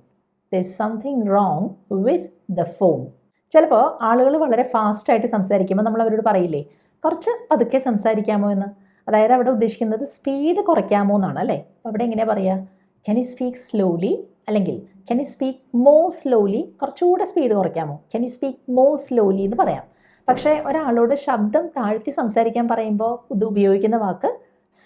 There's something wrong with the phone. ചിലപ്പോൾ ആളുകൾ വളരെ ഫാസ്റ്റായിട്ട് സംസാരിക്കുമ്പോൾ നമ്മൾ അവരോട് പറയില്ലേ കുറച്ച് പതുക്കെ സംസാരിക്കാമോ എന്ന്. അതായത് അവിടെ ഉദ്ദേശിക്കുന്നത് സ്പീഡ് കുറയ്ക്കാമോ എന്നാണ് അല്ലേ. അവിടെ എങ്ങനെയാണ് പറയുക? ക്യാൻ യു സ്പീക്ക് സ്ലോലി, അല്ലെങ്കിൽ can you speak more slowly, കുറച്ചുകൂടെ സ്പീഡ് കുറയ്ക്കാമോ, can you speak more slowly എന്ന് പറയാം. പക്ഷേ ഒരാളോട് ശബ്ദം താഴ്ത്തി സംസാരിക്കാൻ പറയുമ്പോൾ ഇത് ഉപയോഗിക്കുന്ന വാക്ക്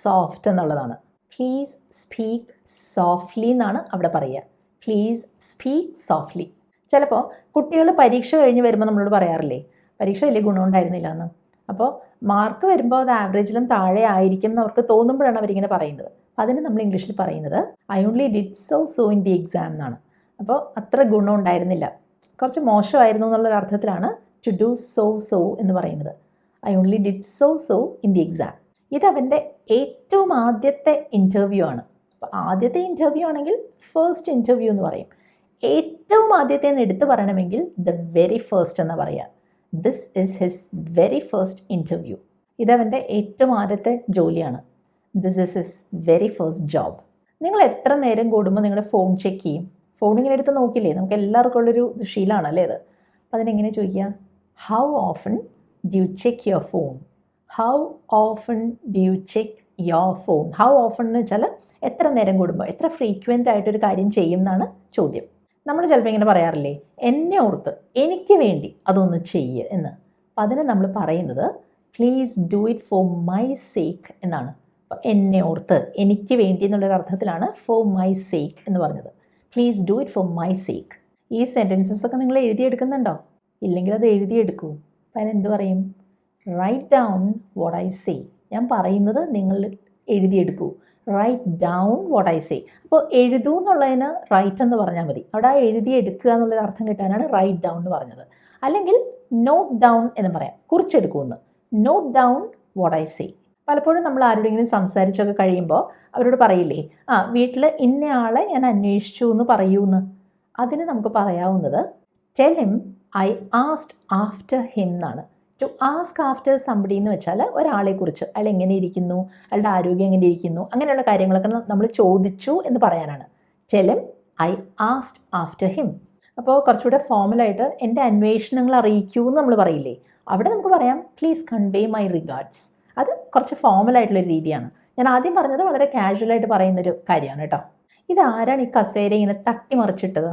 സോഫ്റ്റ് എന്നുള്ളതാണ്. പ്ലീസ് സ്പീക്ക് സോഫ്റ്റ്ലി എന്നാണ് അവിടെ പറയുക. Please speak softly. ചിലപ്പോൾ കുട്ടികൾ പരീക്ഷ കഴിഞ്ഞ് വരുമ്പോൾ നമ്മളോട് പറയാറില്ലേ പരീക്ഷ വലിയ ഗുണമുണ്ടായിരുന്നില്ല എന്ന്. അപ്പോൾ മാർക്ക് വരുമ്പോൾ അത് ആവറേജിലും താഴെ ആയിരിക്കും എന്ന് അവർക്ക് തോന്നുമ്പോഴാണ് അവരിങ്ങനെ പറയുന്നത്. അതിന് നമ്മൾ ഇംഗ്ലീഷിൽ പറയുന്നത് I only did so in the exam എന്നാണ്. അപ്പോൾ അത്ര ഗുണം ഉണ്ടായിരുന്നില്ല, കുറച്ച് മോശമായിരുന്നു എന്നുള്ളൊരു അർത്ഥത്തിലാണ് ടു ഡു സോ എന്ന് പറയുന്നത്. I only did so in the exam. ഇതവൻ്റെ ഏറ്റവും ആദ്യത്തെ ഇൻ്റർവ്യൂ ആണ്. അപ്പോൾ ആദ്യത്തെ ഇൻ്റർവ്യൂ ആണെങ്കിൽ ഫസ്റ്റ് ഇൻ്റർവ്യൂ എന്ന് പറയും. ഏറ്റവും ആദ്യത്തെ എന്ന് എടുത്തു പറയണമെങ്കിൽ ദ വെരി ഫസ്റ്റ് എന്ന് പറയുക. This is his very first interview. ഇതവൻ്റെ ഏറ്റവും ആദ്യത്തെ ജോലിയാണ്. This is his very first job. നിങ്ങൾ എത്ര നേരം കൂടുമ്പോൾ നിങ്ങളുടെ ഫോൺ ചെക്ക് ചെയ്യും? ഫോൺ ഇങ്ങനെ എടുത്ത് നോക്കില്ലേ? നമുക്ക് എല്ലാവർക്കും ഉള്ളൊരു ശീലമാണല്ലേ അത്. അപ്പോൾ അതിനെങ്ങനെ ചോദിക്കുക? How often do you check your phone? How often do you check your phone? How often എന്ന് വെച്ചാൽ എത്ര നേരം കൂടുമ്പോൾ, എത്ര ഫ്രീക്വൻ്റ് ആയിട്ടൊരു കാര്യം ചെയ്യും എന്നാണ് ചോദ്യം. നമ്മൾ ചിലപ്പോൾ ഇങ്ങനെ പറയാറില്ലേ എന്നെ ഓർത്ത് എനിക്ക് വേണ്ടി അതൊന്ന് ചെയ്യുക എന്ന്. അപ്പം അതിന് നമ്മൾ പറയുന്നത് please do it for my sake എന്നാണ്. അപ്പോൾ എന്നെ ഓർത്ത് എനിക്ക് വേണ്ടി എന്നുള്ളൊരു അർത്ഥത്തിലാണ് ഫോർ മൈ സേക്ക് എന്ന് പറഞ്ഞത്. Please do it for my sake. ഈ സെൻറ്റൻസസ് ഒക്കെ നിങ്ങൾ എഴുതിയെടുക്കുന്നുണ്ടോ? ഇല്ലെങ്കിൽ അത് എഴുതിയെടുക്കൂ. അപ്പം അതിനെന്ത് പറയും? Write down what I say. ഞാൻ പറയുന്നത് നിങ്ങൾ എഴുതിയെടുക്കൂ. Write down what I say. അപ്പോൾ എഴുതൂ എന്നുള്ളതിന് റൈറ്റ് എന്ന് പറഞ്ഞാൽ മതി. അവിടെ ആ എഴുതിയെടുക്കുക എന്നുള്ളൊരു അർത്ഥം കിട്ടാനാണ് റൈറ്റ് ഡൗൺ എന്ന് പറഞ്ഞത്. അല്ലെങ്കിൽ നോട്ട് ഡൗൺ എന്ന് പറയാം, കുറിച്ചെടുക്കുമെന്ന്. Note down what I say. പലപ്പോഴും നമ്മൾ ആരോടെങ്കിലും സംസാരിച്ചൊക്കെ കഴിയുമ്പോൾ അവരോട് പറയില്ലേ വീട്ടിൽ ഇന്നയാളെ ഞാൻ അന്വേഷിച്ചു എന്ന് പറയൂന്ന്. അതിന് നമുക്ക് പറയാവുന്നത് tell him I asked after him എന്നാണ്. ടു ആസ്ക് ആഫ്റ്റർ സംബഡി എന്ന് വെച്ചാൽ ഒരാളെക്കുറിച്ച്, അയാൾ എങ്ങനെ ഇരിക്കുന്നു, അയാളുടെ ആരോഗ്യം എങ്ങനെ ഇരിക്കുന്നു, അങ്ങനെയുള്ള കാര്യങ്ങളൊക്കെ നമ്മൾ ചോദിച്ചു എന്ന് പറയാനാണ്. Tell him I asked after him. അപ്പോൾ കുറച്ചുകൂടെ ഫോമലായിട്ട് എൻ്റെ അന്വേഷണങ്ങൾ അറിയിക്കൂ എന്ന് നമ്മൾ പറയില്ലേ, അവിടെ നമുക്ക് പറയാം പ്ലീസ് കൺവേ മൈ റിഗാർഡ്സ്. അത് കുറച്ച് ഫോമലായിട്ടുള്ളൊരു രീതിയാണ്. ഞാൻ ആദ്യം പറഞ്ഞത് വളരെ കാഷ്വലായിട്ട് പറയുന്നൊരു കാര്യമാണ് കേട്ടോ. ഇതാരാണ് ഈ കസേര ഇങ്ങനെ തട്ടി മറിച്ചിട്ടത്?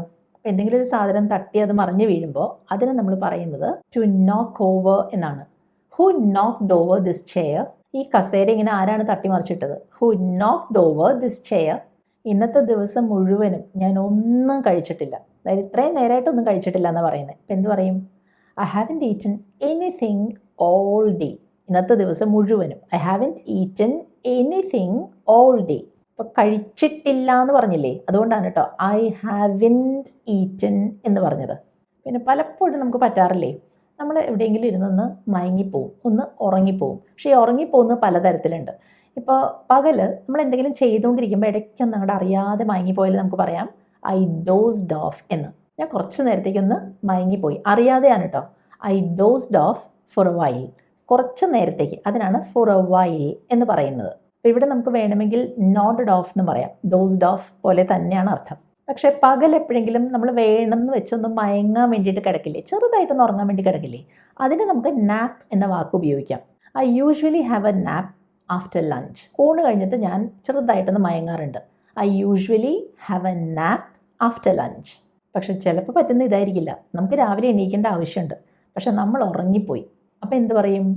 എന്തെങ്കിലും ഒരു സാധനം തട്ടി അത് മറിഞ്ഞ് വീഴുമ്പോൾ അതിന് നമ്മൾ പറയുന്നത് ടു നോക്ക് ഓവർ എന്നാണ്. Who knocked over this chair? ഈ കസേര ഇങ്ങനെ ആരാണ് തട്ടി മറിച്ചിട്ടത്? Who knocked over this chair? ഇന്നത്തെ ദിവസം മുഴുവനും ഞാൻ ഒന്നും കഴിച്ചിട്ടില്ല, അതായത് ഇത്രയും നേരമായിട്ടൊന്നും കഴിച്ചിട്ടില്ല എന്ന് പറയുന്നത്. ഇപ്പം എന്ത് പറയും? I haven't eaten anything all day. ഇന്നത്തെ ദിവസം മുഴുവനും I haven't eaten anything all day. ഇപ്പോൾ കഴിച്ചിട്ടില്ല എന്ന് പറഞ്ഞില്ലേ, അതുകൊണ്ടാണ് കേട്ടോ ഐ ഹാവൻറ്റ് ഈറ്റൻ എന്ന് പറഞ്ഞത്. പിന്നെ പലപ്പോഴും നമുക്ക് പറ്റാറില്ലേ, നമ്മൾ എവിടെയെങ്കിലും ഇരുന്നൊന്ന് മയങ്ങിപ്പോവും, ഒന്ന് ഉറങ്ങിപ്പോവും. പക്ഷേ ഈ ഉറങ്ങിപ്പോകുന്നത് പലതരത്തിലുണ്ട്. ഇപ്പോൾ പകൽ നമ്മൾ എന്തെങ്കിലും ചെയ്തുകൊണ്ടിരിക്കുമ്പോൾ ഇടയ്ക്കൊന്ന് അങ്ങോട്ട് അറിയാതെ മയങ്ങിപ്പോയാൽ നമുക്ക് പറയാം ഐ ഡോസ്ഡ് ഓഫ് എന്ന്. ഞാൻ കുറച്ച് നേരത്തേക്കൊന്ന് മയങ്ങിപ്പോയി, അറിയാതെയാണ് കേട്ടോ. I dozed off for a while, കുറച്ച് നേരത്തേക്ക്, അതിനാണ് ഫോർ എ വൈൽ എന്ന് പറയുന്നത്. അപ്പോൾ ഇവിടെ നമുക്ക് വേണമെങ്കിൽ നോഡഡ് ഓഫ് എന്ന് പറയാം, ഡോസ്ഡ് ഓഫ് പോലെ തന്നെയാണ് അർത്ഥം. പക്ഷേ പകൽ എപ്പോഴെങ്കിലും നമ്മൾ വേണമെന്ന് വെച്ചൊന്ന് മയങ്ങാൻ വേണ്ടിയിട്ട് കിടക്കില്ലേ, ചെറുതായിട്ടൊന്ന് ഉറങ്ങാൻ വേണ്ടി കിടക്കില്ലേ, അതിന് നമുക്ക് നാപ്പ് എന്ന വാക്ക് ഉപയോഗിക്കാം. I usually have a nap after lunch. ഊണ് കഴിഞ്ഞിട്ട് ഞാൻ ചെറുതായിട്ടൊന്ന് മയങ്ങാറുണ്ട്. I usually have a nap after lunch. പക്ഷെ ചിലപ്പോൾ പറ്റുന്ന ഇതായിരിക്കില്ല, നമുക്ക് രാവിലെ എണീക്കേണ്ട ആവശ്യമുണ്ട്, പക്ഷെ നമ്മൾ ഉറങ്ങിപ്പോയി. അപ്പോൾ എന്ത് പറയും?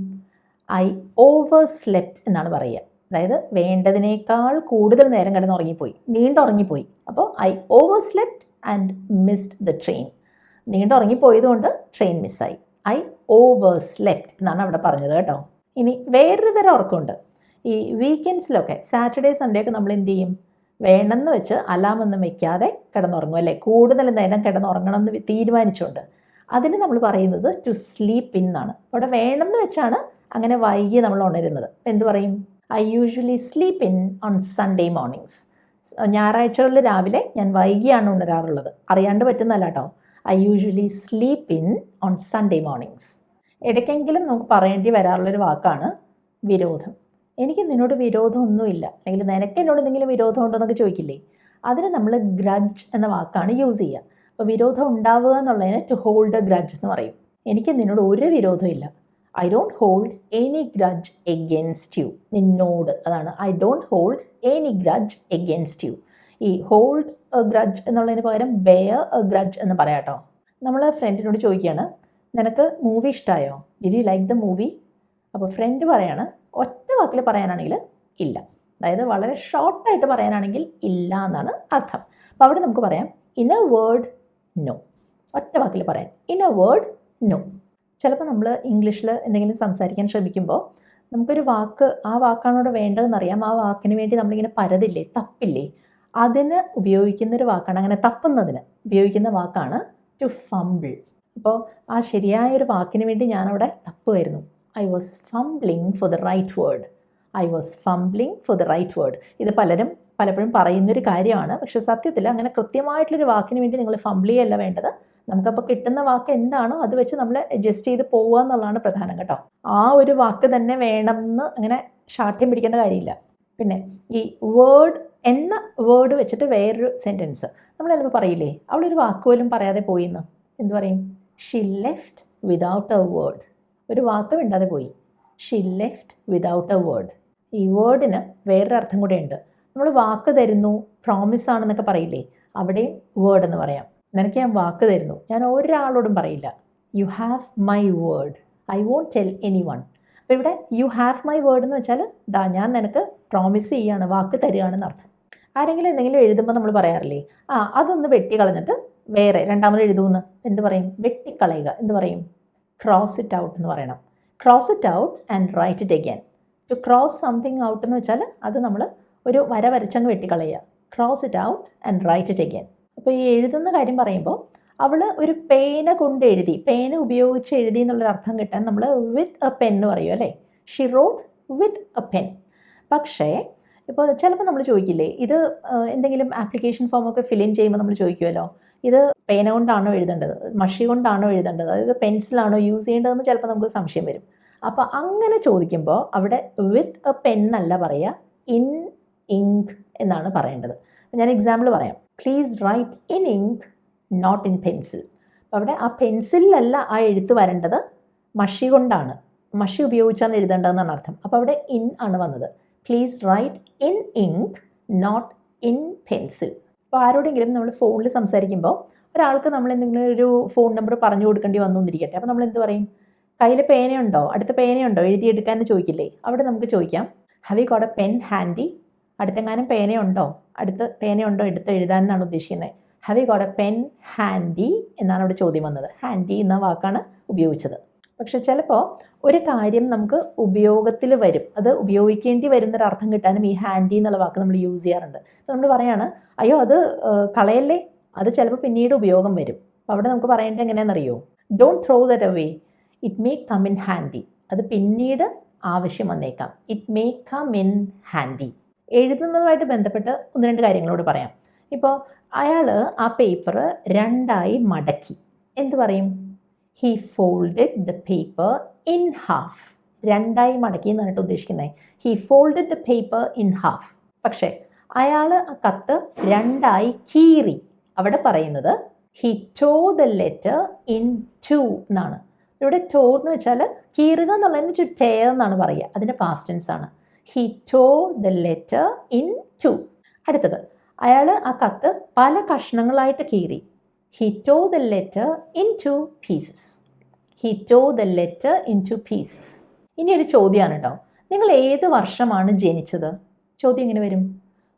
ഐ ഓവർ സ്ലെപ്റ്റ് എന്നാണ് പറയുക. അതായത് വേണ്ടതിനേക്കാൾ കൂടുതൽ നേരം കിടന്ന് ഉറങ്ങിപ്പോയി, നീണ്ടുറങ്ങിപ്പോയി. അപ്പോൾ I overslept and missed the train. നീണ്ടുറങ്ങിപ്പോയതുകൊണ്ട് ട്രെയിൻ മിസ്സായി. ഐ ഓവർ സ്ലെപ്റ്റ് എന്നാണ് അവിടെ പറഞ്ഞത് കേട്ടോ. ഇനി വേറൊരു തരം ഉറക്കമുണ്ട്. ഈ വീക്കെൻഡ്സിലൊക്കെ സാറ്റർഡേ സൺഡേ ഒക്കെ നമ്മൾ എന്ത് ചെയ്യും? വേണമെന്ന് വെച്ച് അലാമൊന്നും വെക്കാതെ കിടന്നുറങ്ങും അല്ലേ, കൂടുതൽ നേരം കിടന്നുറങ്ങണം എന്ന് തീരുമാനിച്ചുകൊണ്ട്. അതിന് നമ്മൾ പറയുന്നത് ടു സ്ലീപ്പ് ഇൻ എന്നാണ്. അവിടെ വേണമെന്ന് വെച്ചാണ് അങ്ങനെ വൈകി നമ്മൾ ഉണരുന്നത്. എന്ത് പറയും? I usually sleep in on Sunday mornings. ഞായറാഴ്ചകളിൽ രാവിലെ ഞാൻ വൈകിയാണ് ഉണരാറുള്ളത്, അറിയാണ്ട് പറ്റുന്നല്ല കേട്ടോ. I usually sleep in on Sunday mornings. ഇടയ്ക്കെങ്കിലും നമുക്ക് പറയേണ്ടി വരാറുള്ളൊരു വാക്കാണ് വിരോധം. എനിക്ക് നിന്നോട് വിരോധമൊന്നുമില്ല, അല്ലെങ്കിൽ നിനക്ക് എന്നോട് എന്തെങ്കിലും വിരോധം ഉണ്ടോ എന്നൊക്കെ ചോദിക്കില്ലേ, അതിന് നമ്മൾ ഗ്രഡ്ജ് എന്ന വാക്കാണ് യൂസ് ചെയ്യുക. അപ്പോൾ വിരോധം ഉണ്ടാവുക എന്നുള്ളതിന് ടു ഹോൾഡ് എ ഗ്രഡ്ജ് എന്ന് പറയും. എനിക്ക് നിന്നോട് ഒരു വിരോധമില്ല, I don't hold any grudge against U. നിന്നോട്, അതാണ് I don't hold any grudge against U. ഈ ഹോൾഡ് എ ഗ്രഡ്ജ് എന്നുള്ളതിന് പകരം ബെയർ എ ഗ്രഡ്ജ് എന്ന് പറയാം കേട്ടോ. നമ്മൾ ഫ്രണ്ടിനോട് ചോദിക്കുകയാണ്, നിനക്ക് മൂവി ഇഷ്ടമായോ, did you like the movie? അപ്പോൾ ഫ്രണ്ട് പറയാണ്, ഒറ്റ വാക്കിൽ പറയാനാണെങ്കിൽ ഇല്ല, അതായത് വളരെ ഷോർട്ടായിട്ട് പറയാനാണെങ്കിൽ ഇല്ല എന്നാണ് അർത്ഥം. അപ്പോൾ അവിടെ നമുക്ക് പറയാം ഇൻ എ വേർഡ് നോ. ഒറ്റ വാക്കിൽ പറയാൻ ഇൻ എ വേർഡ് നോ. ചിലപ്പോൾ നമ്മൾ ഇംഗ്ലീഷിൽ എന്തെങ്കിലും സംസാരിക്കാൻ ശ്രമിക്കുമ്പോൾ നമുക്കൊരു വാക്ക്, ആ വാക്കാണോട് വേണ്ടതെന്നറിയാം, ആ വാക്കിന് വേണ്ടി നമ്മളിങ്ങനെ പരതില്ലേ, തപ്പില്ലേ, അതിന് ഉപയോഗിക്കുന്നൊരു വാക്കാണ്, അങ്ങനെ തപ്പുന്നതിന് ഉപയോഗിക്കുന്ന വാക്കാണ് ടു ഫംബിൾ. അപ്പോൾ ആ ശരിയായൊരു വാക്കിന് വേണ്ടി ഞാനവിടെ തപ്പുമായിരുന്നു. I was fumbling for the right word. I was fumbling for the right word. ഇത് പലപ്പോഴും പറയുന്നൊരു കാര്യമാണ്, പക്ഷെ സത്യത്തിൽ അങ്ങനെ കൃത്യമായിട്ടുള്ളൊരു വാക്കിന് വേണ്ടി നിങ്ങൾ ഫംബിൾ ചെയ്യല്ല വേണ്ടത്. നമുക്കപ്പോൾ കിട്ടുന്ന വാക്ക് എന്താണോ അത് വെച്ച് നമ്മൾ അഡ്ജസ്റ്റ് ചെയ്ത് പോവുക എന്നുള്ളതാണ് പ്രധാനം കേട്ടോ. ആ ഒരു വാക്ക് തന്നെ വേണം എന്ന് അങ്ങനെ ശാഠ്യം പിടിക്കേണ്ട കാര്യമില്ല. പിന്നെ ഈ വേർഡ് എന്ന വേർഡ് വെച്ചിട്ട് വേറൊരു സെൻറ്റൻസ് നമ്മൾ ചിലപ്പോൾ പറയില്ലേ, അവളൊരു വാക്ക് പോലും പറയാതെ പോയിന്ന്. എന്ത് പറയും? She left without a word. ഒരു വാക്ക് മിണ്ടാതെ പോയി. She left without a word. ഈ വേർഡിന് വേറൊരു അർത്ഥം കൂടെ ഉണ്ട്. നമ്മൾ വാക്ക് തരുന്നു, പ്രോമിസ് ആണെന്നൊക്കെ പറയില്ലേ, അവിടെയും വേർഡ് എന്ന് പറയാം. നിനക്ക് ഞാൻ വാക്ക് തരുന്നു, ഞാൻ ഒരാളോടും പറയില്ല. You have my word, I won't tell anyone. അപ്പോൾ ഇവിടെ യു ഹാവ് മൈ വേർഡ് എന്ന് വെച്ചാൽ ഞാൻ നിനക്ക് പ്രോമിസ് ചെയ്യുകയാണ്, വാക്ക് തരികയാണെന്ന് അർത്ഥം. ആരെങ്കിലും എന്തെങ്കിലും എഴുതുമ്പോൾ നമ്മൾ പറയാറില്ലേ, അതൊന്ന് വെട്ടി കളഞ്ഞിട്ട് വേറെ രണ്ടാമത് എഴുതുമെന്ന്. എന്ത് പറയും? വെട്ടിക്കളയുക എന്ന് പറയും. ക്രോസ് ഇറ്റ് ഔട്ട് എന്ന് പറയണം. Cross it out and write it again. To cross something out എന്ന് വെച്ചാൽ അത് നമ്മൾ ഒരു വര വരച്ചങ്ങ് വെട്ടിക്കളയുക. Cross it out and write it again. അപ്പോൾ ഈ എഴുതുന്ന കാര്യം പറയുമ്പോൾ അവൾ ഒരു പേന കൊണ്ട് എഴുതി, പേന ഉപയോഗിച്ച് എഴുതി എന്നുള്ളൊരു അർത്ഥം കിട്ടാൻ നമ്മൾ വിത്ത് എ പെൻ എന്ന് പറയും അല്ലേ. She wrote with a pen. പക്ഷേ ഇപ്പോൾ ചിലപ്പോൾ നമ്മൾ ചോദിക്കില്ലേ, ഇത് എന്തെങ്കിലും ആപ്ലിക്കേഷൻ ഫോമൊക്കെ ഫിൽ ഇൻ ചെയ്യുമ്പോൾ നമ്മൾ ചോദിക്കുമല്ലോ, ഇത് പേന കൊണ്ടാണോ എഴുതേണ്ടത്, മഷി കൊണ്ടാണോ എഴുതേണ്ടത്, അതായത് പെൻസിലാണോ യൂസ് ചെയ്യേണ്ടതെന്ന് ചിലപ്പോൾ നമുക്ക് സംശയം വരും. അപ്പോൾ അങ്ങനെ ചോദിക്കുമ്പോൾ അവിടെ വിത്ത് എ പെൻ അല്ല പറയുക, ഇൻ ഇങ്ക് എന്നാണ് പറയേണ്ടത്. ഞാൻ എക്സാമ്പിൾ പറയാം. Please write in ink not in pencil. അപ്പോൾ അവിടെ ആ പെൻസിലല്ല ആ എഴുത്ത് വരേണ്ടത്, മഷി കൊണ്ടാണ്, മഷി ഉപയോഗിച്ചാണ് എഴുതേണ്ടതെന്നാണ് അർത്ഥം. അപ്പോൾ അവിടെ ഇൻ ആണ് വന്നത്. Please write in ink not in pencil. അപ്പോൾ ആരോടെങ്കിലും നമ്മൾ ഫോണിൽ സംസാരിക്കുമ്പോൾ ഒരാൾക്ക് നമ്മൾ എന്തെങ്കിലും ഒരു ഫോൺ നമ്പർ പറഞ്ഞു കൊടുക്കേണ്ടി വന്നു എന്നിരിക്കട്ടെ, അപ്പോൾ നമ്മൾ എന്ത് പറയും? കയ്യിൽ പേനയുണ്ടോ, അടുത്ത പേനയുണ്ടോ എഴുതിയെടുക്കാമെന്ന് ചോദിക്കില്ലേ? അവിടെ നമുക്ക് ചോദിക്കാം have you got a pen handy. അടുത്തെങ്ങാനും പേനയുണ്ടോ, അടുത്ത് പേനയുണ്ടോ എടുത്ത് എഴുതാനെന്നാണ് ഉദ്ദേശിക്കുന്നത്. Have you got a pen handy എന്നാണ് അവിടെ ചോദ്യം വന്നത്. ഹാൻഡി എന്ന വാക്കാണ് ഉപയോഗിച്ചത്. പക്ഷെ ചിലപ്പോൾ ഒരു കാര്യം നമുക്ക് ഉപയോഗത്തിൽ വരും, അത് ഉപയോഗിക്കേണ്ടി വരുന്നൊരർത്ഥം കിട്ടാനും ഈ ഹാൻഡി എന്നുള്ള വാക്ക് നമ്മൾ യൂസ് ചെയ്യാറുണ്ട്. അപ്പോൾ നമ്മൾ പറയാണ്, അയ്യോ അത് കളയല്ലേ, അത് ചിലപ്പോൾ പിന്നീട് ഉപയോഗം വരും. അപ്പോൾ അവിടെ നമുക്ക് പറയേണ്ടത് എങ്ങനെയാണെന്നറിയോ? Don't throw that away, it may come in handy. അത് പിന്നീട് ആവശ്യം വന്നേക്കാം. It may come in handy. എഴുതുന്നതുമായിട്ട് ബന്ധപ്പെട്ട് ഒന്ന് രണ്ട് കാര്യങ്ങളോട് പറയാം. ഇപ്പോൾ അയാൾ ആ പേപ്പർ രണ്ടായി മടക്കി. എന്ത് പറയും? He folded the paper in half. രണ്ടായി മടക്കി എന്ന് പറഞ്ഞിട്ട് ഉദ്ദേശിക്കുന്നത് he folded the paper in half. പക്ഷേ അയാൾ ആ കത്ത് രണ്ടായി കീറി. അവിടെ പറയുന്നത് he tore the letter in two എന്നാണ്. ഇവിടെ ടോ എന്ന് വെച്ചാൽ കീറുക എന്നുള്ളതിന് ടേർ എന്നാണ് പറയുക. അതിൻ്റെ പാസ്റ്റ് ടെൻസ് ആണ്. He tore the letter in two. അടുത്തത്, അയാൾ ആ കത്ത് പല കഷ്ണങ്ങളായിട്ട് കീറി. He tore the letter in two pieces. He tore the letter in two pieces. ഇനി ഒരു ചോദ്യമാണ് കേട്ടോ. നിങ്ങൾ ഏത് വർഷമാണ് ജനിച്ചത്? ചോദ്യം ഇങ്ങനെ വരും,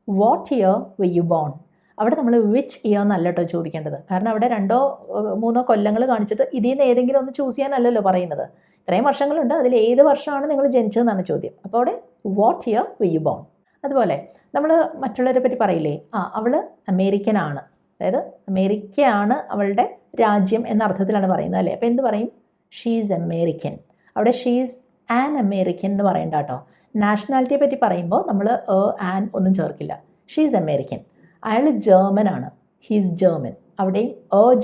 what year were you born? അവിടെ നമ്മൾ വിച്ച് ഇയർ എന്നല്ല കേട്ടോ ചോദിക്കേണ്ടത്. കാരണം അവിടെ 2-3 കൊല്ലങ്ങൾ കാണിച്ചിട്ട് ഇതിൽ നിന്ന് ഏതെങ്കിലും ഒന്ന് ചൂസ് ചെയ്യാനല്ലല്ലോ പറയുന്നത്. ഇത്രയും വർഷങ്ങളുണ്ട്, അതിൽ ഏത് വർഷമാണ് നിങ്ങൾ ജനിച്ചതെന്നാണ് ചോദ്യം. അപ്പോൾ അവിടെ what year were you born. അതുപോലെ നമ്മൾ മറ്റുള്ളവരെ പറ്റി പറയില്ലേ, അവൾ അമേരിക്കൻ ആണ്, അതായത് അമേരിക്കയാണ് അവളുടെ രാജ്യം എന്ന അർത്ഥത്തിലാണ് പറയുന്നത് അല്ലേ. അപ്പോൾ എന്ത് പറയും? She's American. അവിടെ ഷീസ് ആൻ അമേരിക്കൻ എന്ന് പറയണ്ട കേട്ടോ. നാഷണാലിറ്റിയെ പറ്റി പറയുമ്പോൾ നമ്മൾ ആൻ ഒന്നും ചേർക്കില്ല. She's American. അയാൾ ജർമ്മൻ ആണ്, ഹീസ് ജർമ്മൻ. അവിടെയും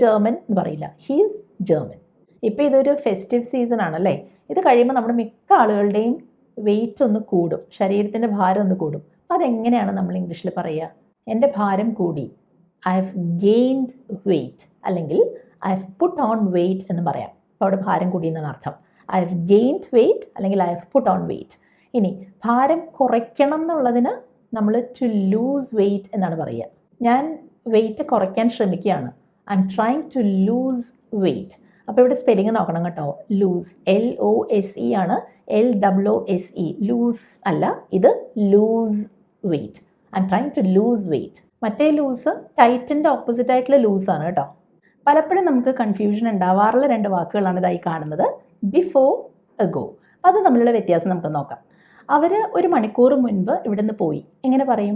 ജർമ്മൻ എന്ന് പറയില്ല, ഹീസ് ജർമ്മൻ. ഇപ്പോൾ ഇതൊരു ഫെസ്റ്റീവ് സീസൺ ആണല്ലേ. ഇത് കഴിയുമ്പോൾ നമ്മുടെ മിക്ക ആളുകളുടെയും വെയിറ്റ് ഒന്ന് കൂടും, ശരീരത്തിൻ്റെ ഭാരം ഒന്ന് കൂടും. അപ്പോൾ അതെങ്ങനെയാണ് നമ്മൾ ഇംഗ്ലീഷിൽ പറയുക? എൻ്റെ ഭാരം കൂടി, ഐ ഹവ് ഗെയിൻഡ് വെയിറ്റ്, അല്ലെങ്കിൽ I have put on weight എന്ന് പറയാം. അപ്പോൾ അവിടെ ഭാരം കൂടി എന്നാണ് അർത്ഥം. ഐ ഹവ് ഗെയിൻഡ് വെയിറ്റ് അല്ലെങ്കിൽ I have put on weight. ഇനി ഭാരം കുറയ്ക്കണം എന്നുള്ളതിന് നമ്മൾ ടു ലൂസ് വെയിറ്റ് എന്നാണ് പറയുക. ഞാൻ വെയിറ്റ് കുറയ്ക്കാൻ ശ്രമിക്കുകയാണ്, I am trying to lose weight. അപ്പോൾ ഇവിടെ സ്പെല്ലിങ് നോക്കണം കേട്ടോ. ലൂസ്, LOSE ആണ്, LOOSE. ലൂസ് അല്ല, ഇത് lose weight. I am trying to lose weight. മറ്റേ ലൂസ് ടൈറ്റിൻ്റെ ഓപ്പോസിറ്റ് ആയിട്ടുള്ള ലൂസാണ് കേട്ടോ. പലപ്പോഴും നമുക്ക് കൺഫ്യൂഷൻ ഉണ്ടാവാറുള്ള 2 വാക്കുകളാണ് ഇതായി കാണുന്നത്, ബിഫോർ, അഗോ. അത് തമ്മിലുള്ള വ്യത്യാസം നമുക്ക് നോക്കാം. അവർ 1 മണിക്കൂർ മുൻപ് ഇവിടെ നിന്ന് പോയി. എങ്ങനെ പറയും?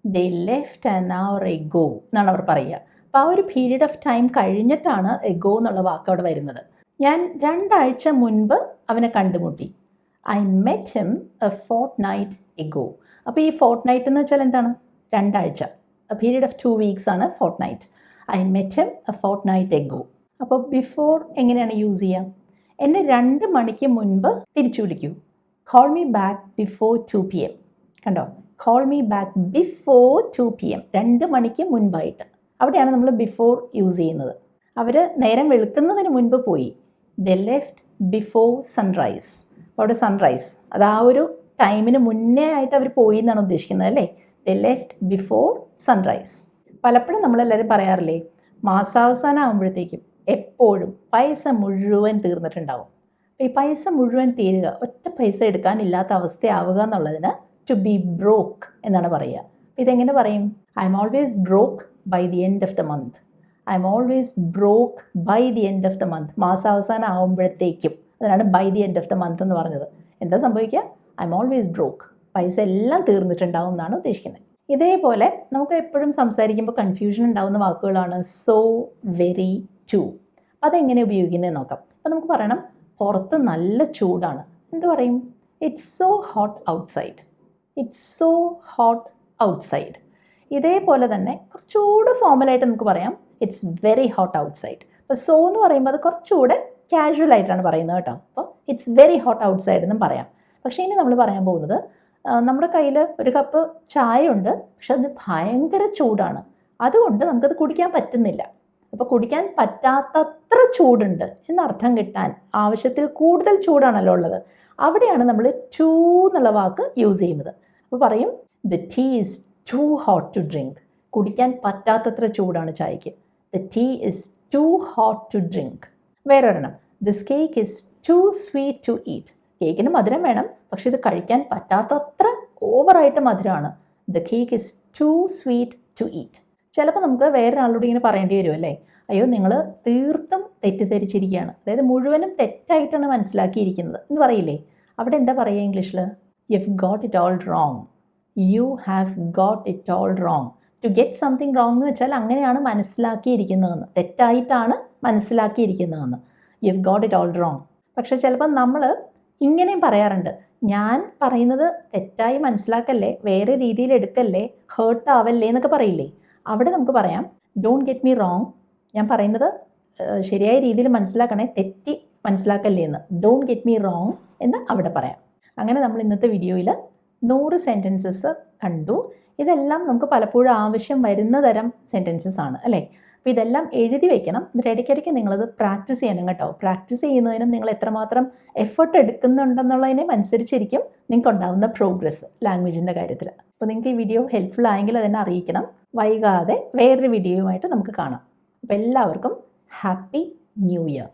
They left an hour ago എന്നാണ് അവർ പറയുക. അപ്പോൾ ആ ഒരു പീരീഡ് ഓഫ് ടൈം കഴിഞ്ഞിട്ടാണ് എഗോ എന്നുള്ള വാക്ക് അവിടെ വരുന്നത്. ഞാൻ 2 ആഴ്ച മുൻപ് അവനെ കണ്ടുമുട്ടി. I met him A fort night ago. അപ്പോൾ ഈ ഫോർട്ട് നൈറ്റ് എന്ന് വെച്ചാൽ എന്താണ്? 2 ആഴ്ച. എ പീരീഡ് ഓഫ് 2 വീക്സ് ആണ് fort night. I met him A fort night ago. അപ്പോൾ ബിഫോർ എങ്ങനെയാണ് യൂസ് ചെയ്യുക? എന്നെ 2 മണിക്ക് മുൻപ് തിരിച്ചു വിളിക്കൂ. Call me back before 2 PM. കണ്ടോ? Call me back before 2 PM. 2 മണിക്ക് മുൻപായിട്ട്. അവിടെയാണ് നമ്മൾ ബിഫോർ യൂസ് ചെയ്യുന്നത്. അവർ നേരം വെളുക്കുന്നതിന് മുൻപ് പോയി. They left before sunrise. അപ്പോൾ അവിടെ സൺറൈസ്, അത് ആ ഒരു ടൈമിന് മുന്നേ ആയിട്ട് അവർ പോയി എന്നാണ് ഉദ്ദേശിക്കുന്നത് അല്ലേ. They left before sunrise. പലപ്പോഴും നമ്മളെല്ലാവരും പറയാറില്ലേ, മാസാവസാനം ആകുമ്പോഴത്തേക്കും എപ്പോഴും പൈസ മുഴുവൻ തീർന്നിട്ടുണ്ടാവും. ഈ പൈസ മുഴുവൻ തീരുക, ഒറ്റ പൈസ എടുക്കാനില്ലാത്ത അവസ്ഥയാവുക എന്നുള്ളതിന് ടു ബി ബ്രോക്ക് എന്നാണ് പറയുക. ഇതെങ്ങനെ പറയും? I'm always broke by the end of the month. I'm always broke by the end of the month. മാസാവസാനം ആകുമ്പോഴത്തേക്കും, അതിനാണ് by the end of the month എന്ന് പറഞ്ഞത്. എന്താ സംഭവിക്കുക? I'm always broke. പൈസ എല്ലാം തീർന്നിട്ടുണ്ടാവും എന്നാണ് ഉദ്ദേശിക്കുന്നത്. ഇതേപോലെ നമുക്ക് എപ്പോഴും സംസാരിക്കുമ്പോൾ കൺഫ്യൂഷൻ ഉണ്ടാകുന്ന വാക്കുകളാണ് സോ, വെരി, ടു. അതെങ്ങനെ ഉപയോഗിക്കുന്നത് നോക്കാം. അപ്പോൾ നമുക്ക് പറയണം, പുറത്ത് നല്ല ചൂടാണ്. എന്ത് പറയും? It's so hot outside. It's so hot outside. ഇതേപോലെ തന്നെ കുറച്ചുകൂടെ ഫോമലായിട്ട് നമുക്ക് പറയാം, ഇറ്റ്സ് വെരി ഹോട്ട് ഔട്ട്സൈഡ്. അപ്പോൾ സോ എന്ന് പറയുമ്പോൾ അത് കുറച്ചുകൂടെ കാഷ്വൽ ആയിട്ടാണ് പറയുന്നത് കേട്ടോ. അപ്പോൾ ഇറ്റ്സ് വെരി ഹോട്ട് ഔട്ട്സൈഡ് എന്നും പറയാം. പക്ഷേ ഇനി നമ്മൾ പറയാൻ പോകുന്നത്, നമ്മുടെ കയ്യിൽ ഒരു കപ്പ് ചായ ഉണ്ട്, പക്ഷെ അത് ഭയങ്കര ചൂടാണ്, അതുകൊണ്ട് നമുക്കത് കുടിക്കാൻ പറ്റുന്നില്ല. അപ്പോൾ കുടിക്കാൻ പറ്റാത്തത്ര ചൂടുണ്ട് എന്നർത്ഥം കിട്ടാൻ ആവശ്യത്തിൽ കൂടുതൽ ചൂടാണല്ലോ ഉള്ളത്. അവിടെയാണ് നമ്മൾ ടു എന്നുള്ള വാക്ക് യൂസ് ചെയ്യുന്നത്. അപ്പോൾ പറയും, the tea is too hot to drink. കുടിക്കാൻ പറ്റാത്തത്ര ചൂടാണ് ചായക്ക്. The tea is too hot to drink. വേറൊരെണ്ണം, this cake is too sweet to eat. കേക്കിന് മധുരം വേണം, പക്ഷെ ഇത് കഴിക്കാൻ പറ്റാത്തത്ര ഓവറായിട്ട് മധുരമാണ്. The cake is too sweet to eat. ചിലപ്പോൾ നമുക്ക് വേറൊരാളോട് ഇങ്ങനെ പറയേണ്ടി വരും അല്ലേ, അയ്യോ നിങ്ങൾ തീർത്തും തെറ്റിദ്ധരിച്ചിരിക്കുകയാണ്, അതായത് മുഴുവനും തെറ്റായിട്ടാണ് മനസ്സിലാക്കിയിരിക്കുന്നത് എന്ന് പറയില്ലേ. അവിടെ എന്താ പറയുക ഇംഗ്ലീഷിൽ? You have got it all wrong. You have got it all wrong. To get something wrong എന്ന് വെച്ചാൽ അങ്ങനെയാണ് മനസ്സിലാക്കിയിരിക്കുന്നതെന്ന്, തെറ്റായിട്ടാണ് മനസ്സിലാക്കിയിരിക്കുന്നതെന്ന്. You got it all wrong. പക്ഷേ ചിലപ്പോൾ നമ്മൾ ഇങ്ങനെയും പറയാറുണ്ട്, ഞാൻ പറയുന്നത് തെറ്റായി മനസ്സിലാക്കല്ലേ, വേറെ രീതിയിൽ എടുക്കല്ലേ, ഹേർട്ട് ആവല്ലേ എന്നൊക്കെ പറയില്ലേ. അവിടെ നമുക്ക് പറയാം ഡോണ്ട് ഗെറ്റ് മീ റോങ്, ഞാൻ പറയുന്നത് ശരിയായ രീതിയിൽ മനസ്സിലാക്കണേ, തെറ്റി മനസ്സിലാക്കല്ലേ എന്ന്. ഡോണ്ട് ഗെറ്റ് മീ റോങ് എന്ന് അവിടെ പറയാം. അങ്ങനെ നമ്മൾ ഇന്നത്തെ വീഡിയോയിൽ 100 സെൻറ്റൻസസ് കണ്ടു. ഇതെല്ലാം നമുക്ക് പലപ്പോഴും ആവശ്യം വരുന്ന തരം സെൻറ്റൻസസ് ആണ് അല്ലേ. അപ്പോൾ ഇതെല്ലാം എഴുതി വെക്കണം. എന്നിട്ട് ഇടയ്ക്കിടയ്ക്ക് നിങ്ങളത് പ്രാക്ടീസ് ചെയ്യണം കേട്ടോ. പ്രാക്ടീസ് ചെയ്യുന്നതിനും നിങ്ങൾ എത്രമാത്രം എഫർട്ട് എടുക്കുന്നുണ്ടെന്നുള്ളതിനും അനുസരിച്ചിരിക്കും നിങ്ങൾക്ക് ഉണ്ടാകുന്ന പ്രോഗ്രസ് ലാംഗ്വേജിൻ്റെ കാര്യത്തിൽ. അപ്പോൾ നിങ്ങൾക്ക് ഈ വീഡിയോ ഹെൽപ്ഫുൾ ആയെങ്കിൽ അതെന്നെ അറിയിക്കണം. വൈകാതെ വേറൊരു വീഡിയോയുമായിട്ട് നമുക്ക് കാണാം. അപ്പോൾ എല്ലാവർക്കും ഹാപ്പി ന്യൂ ഇയർ.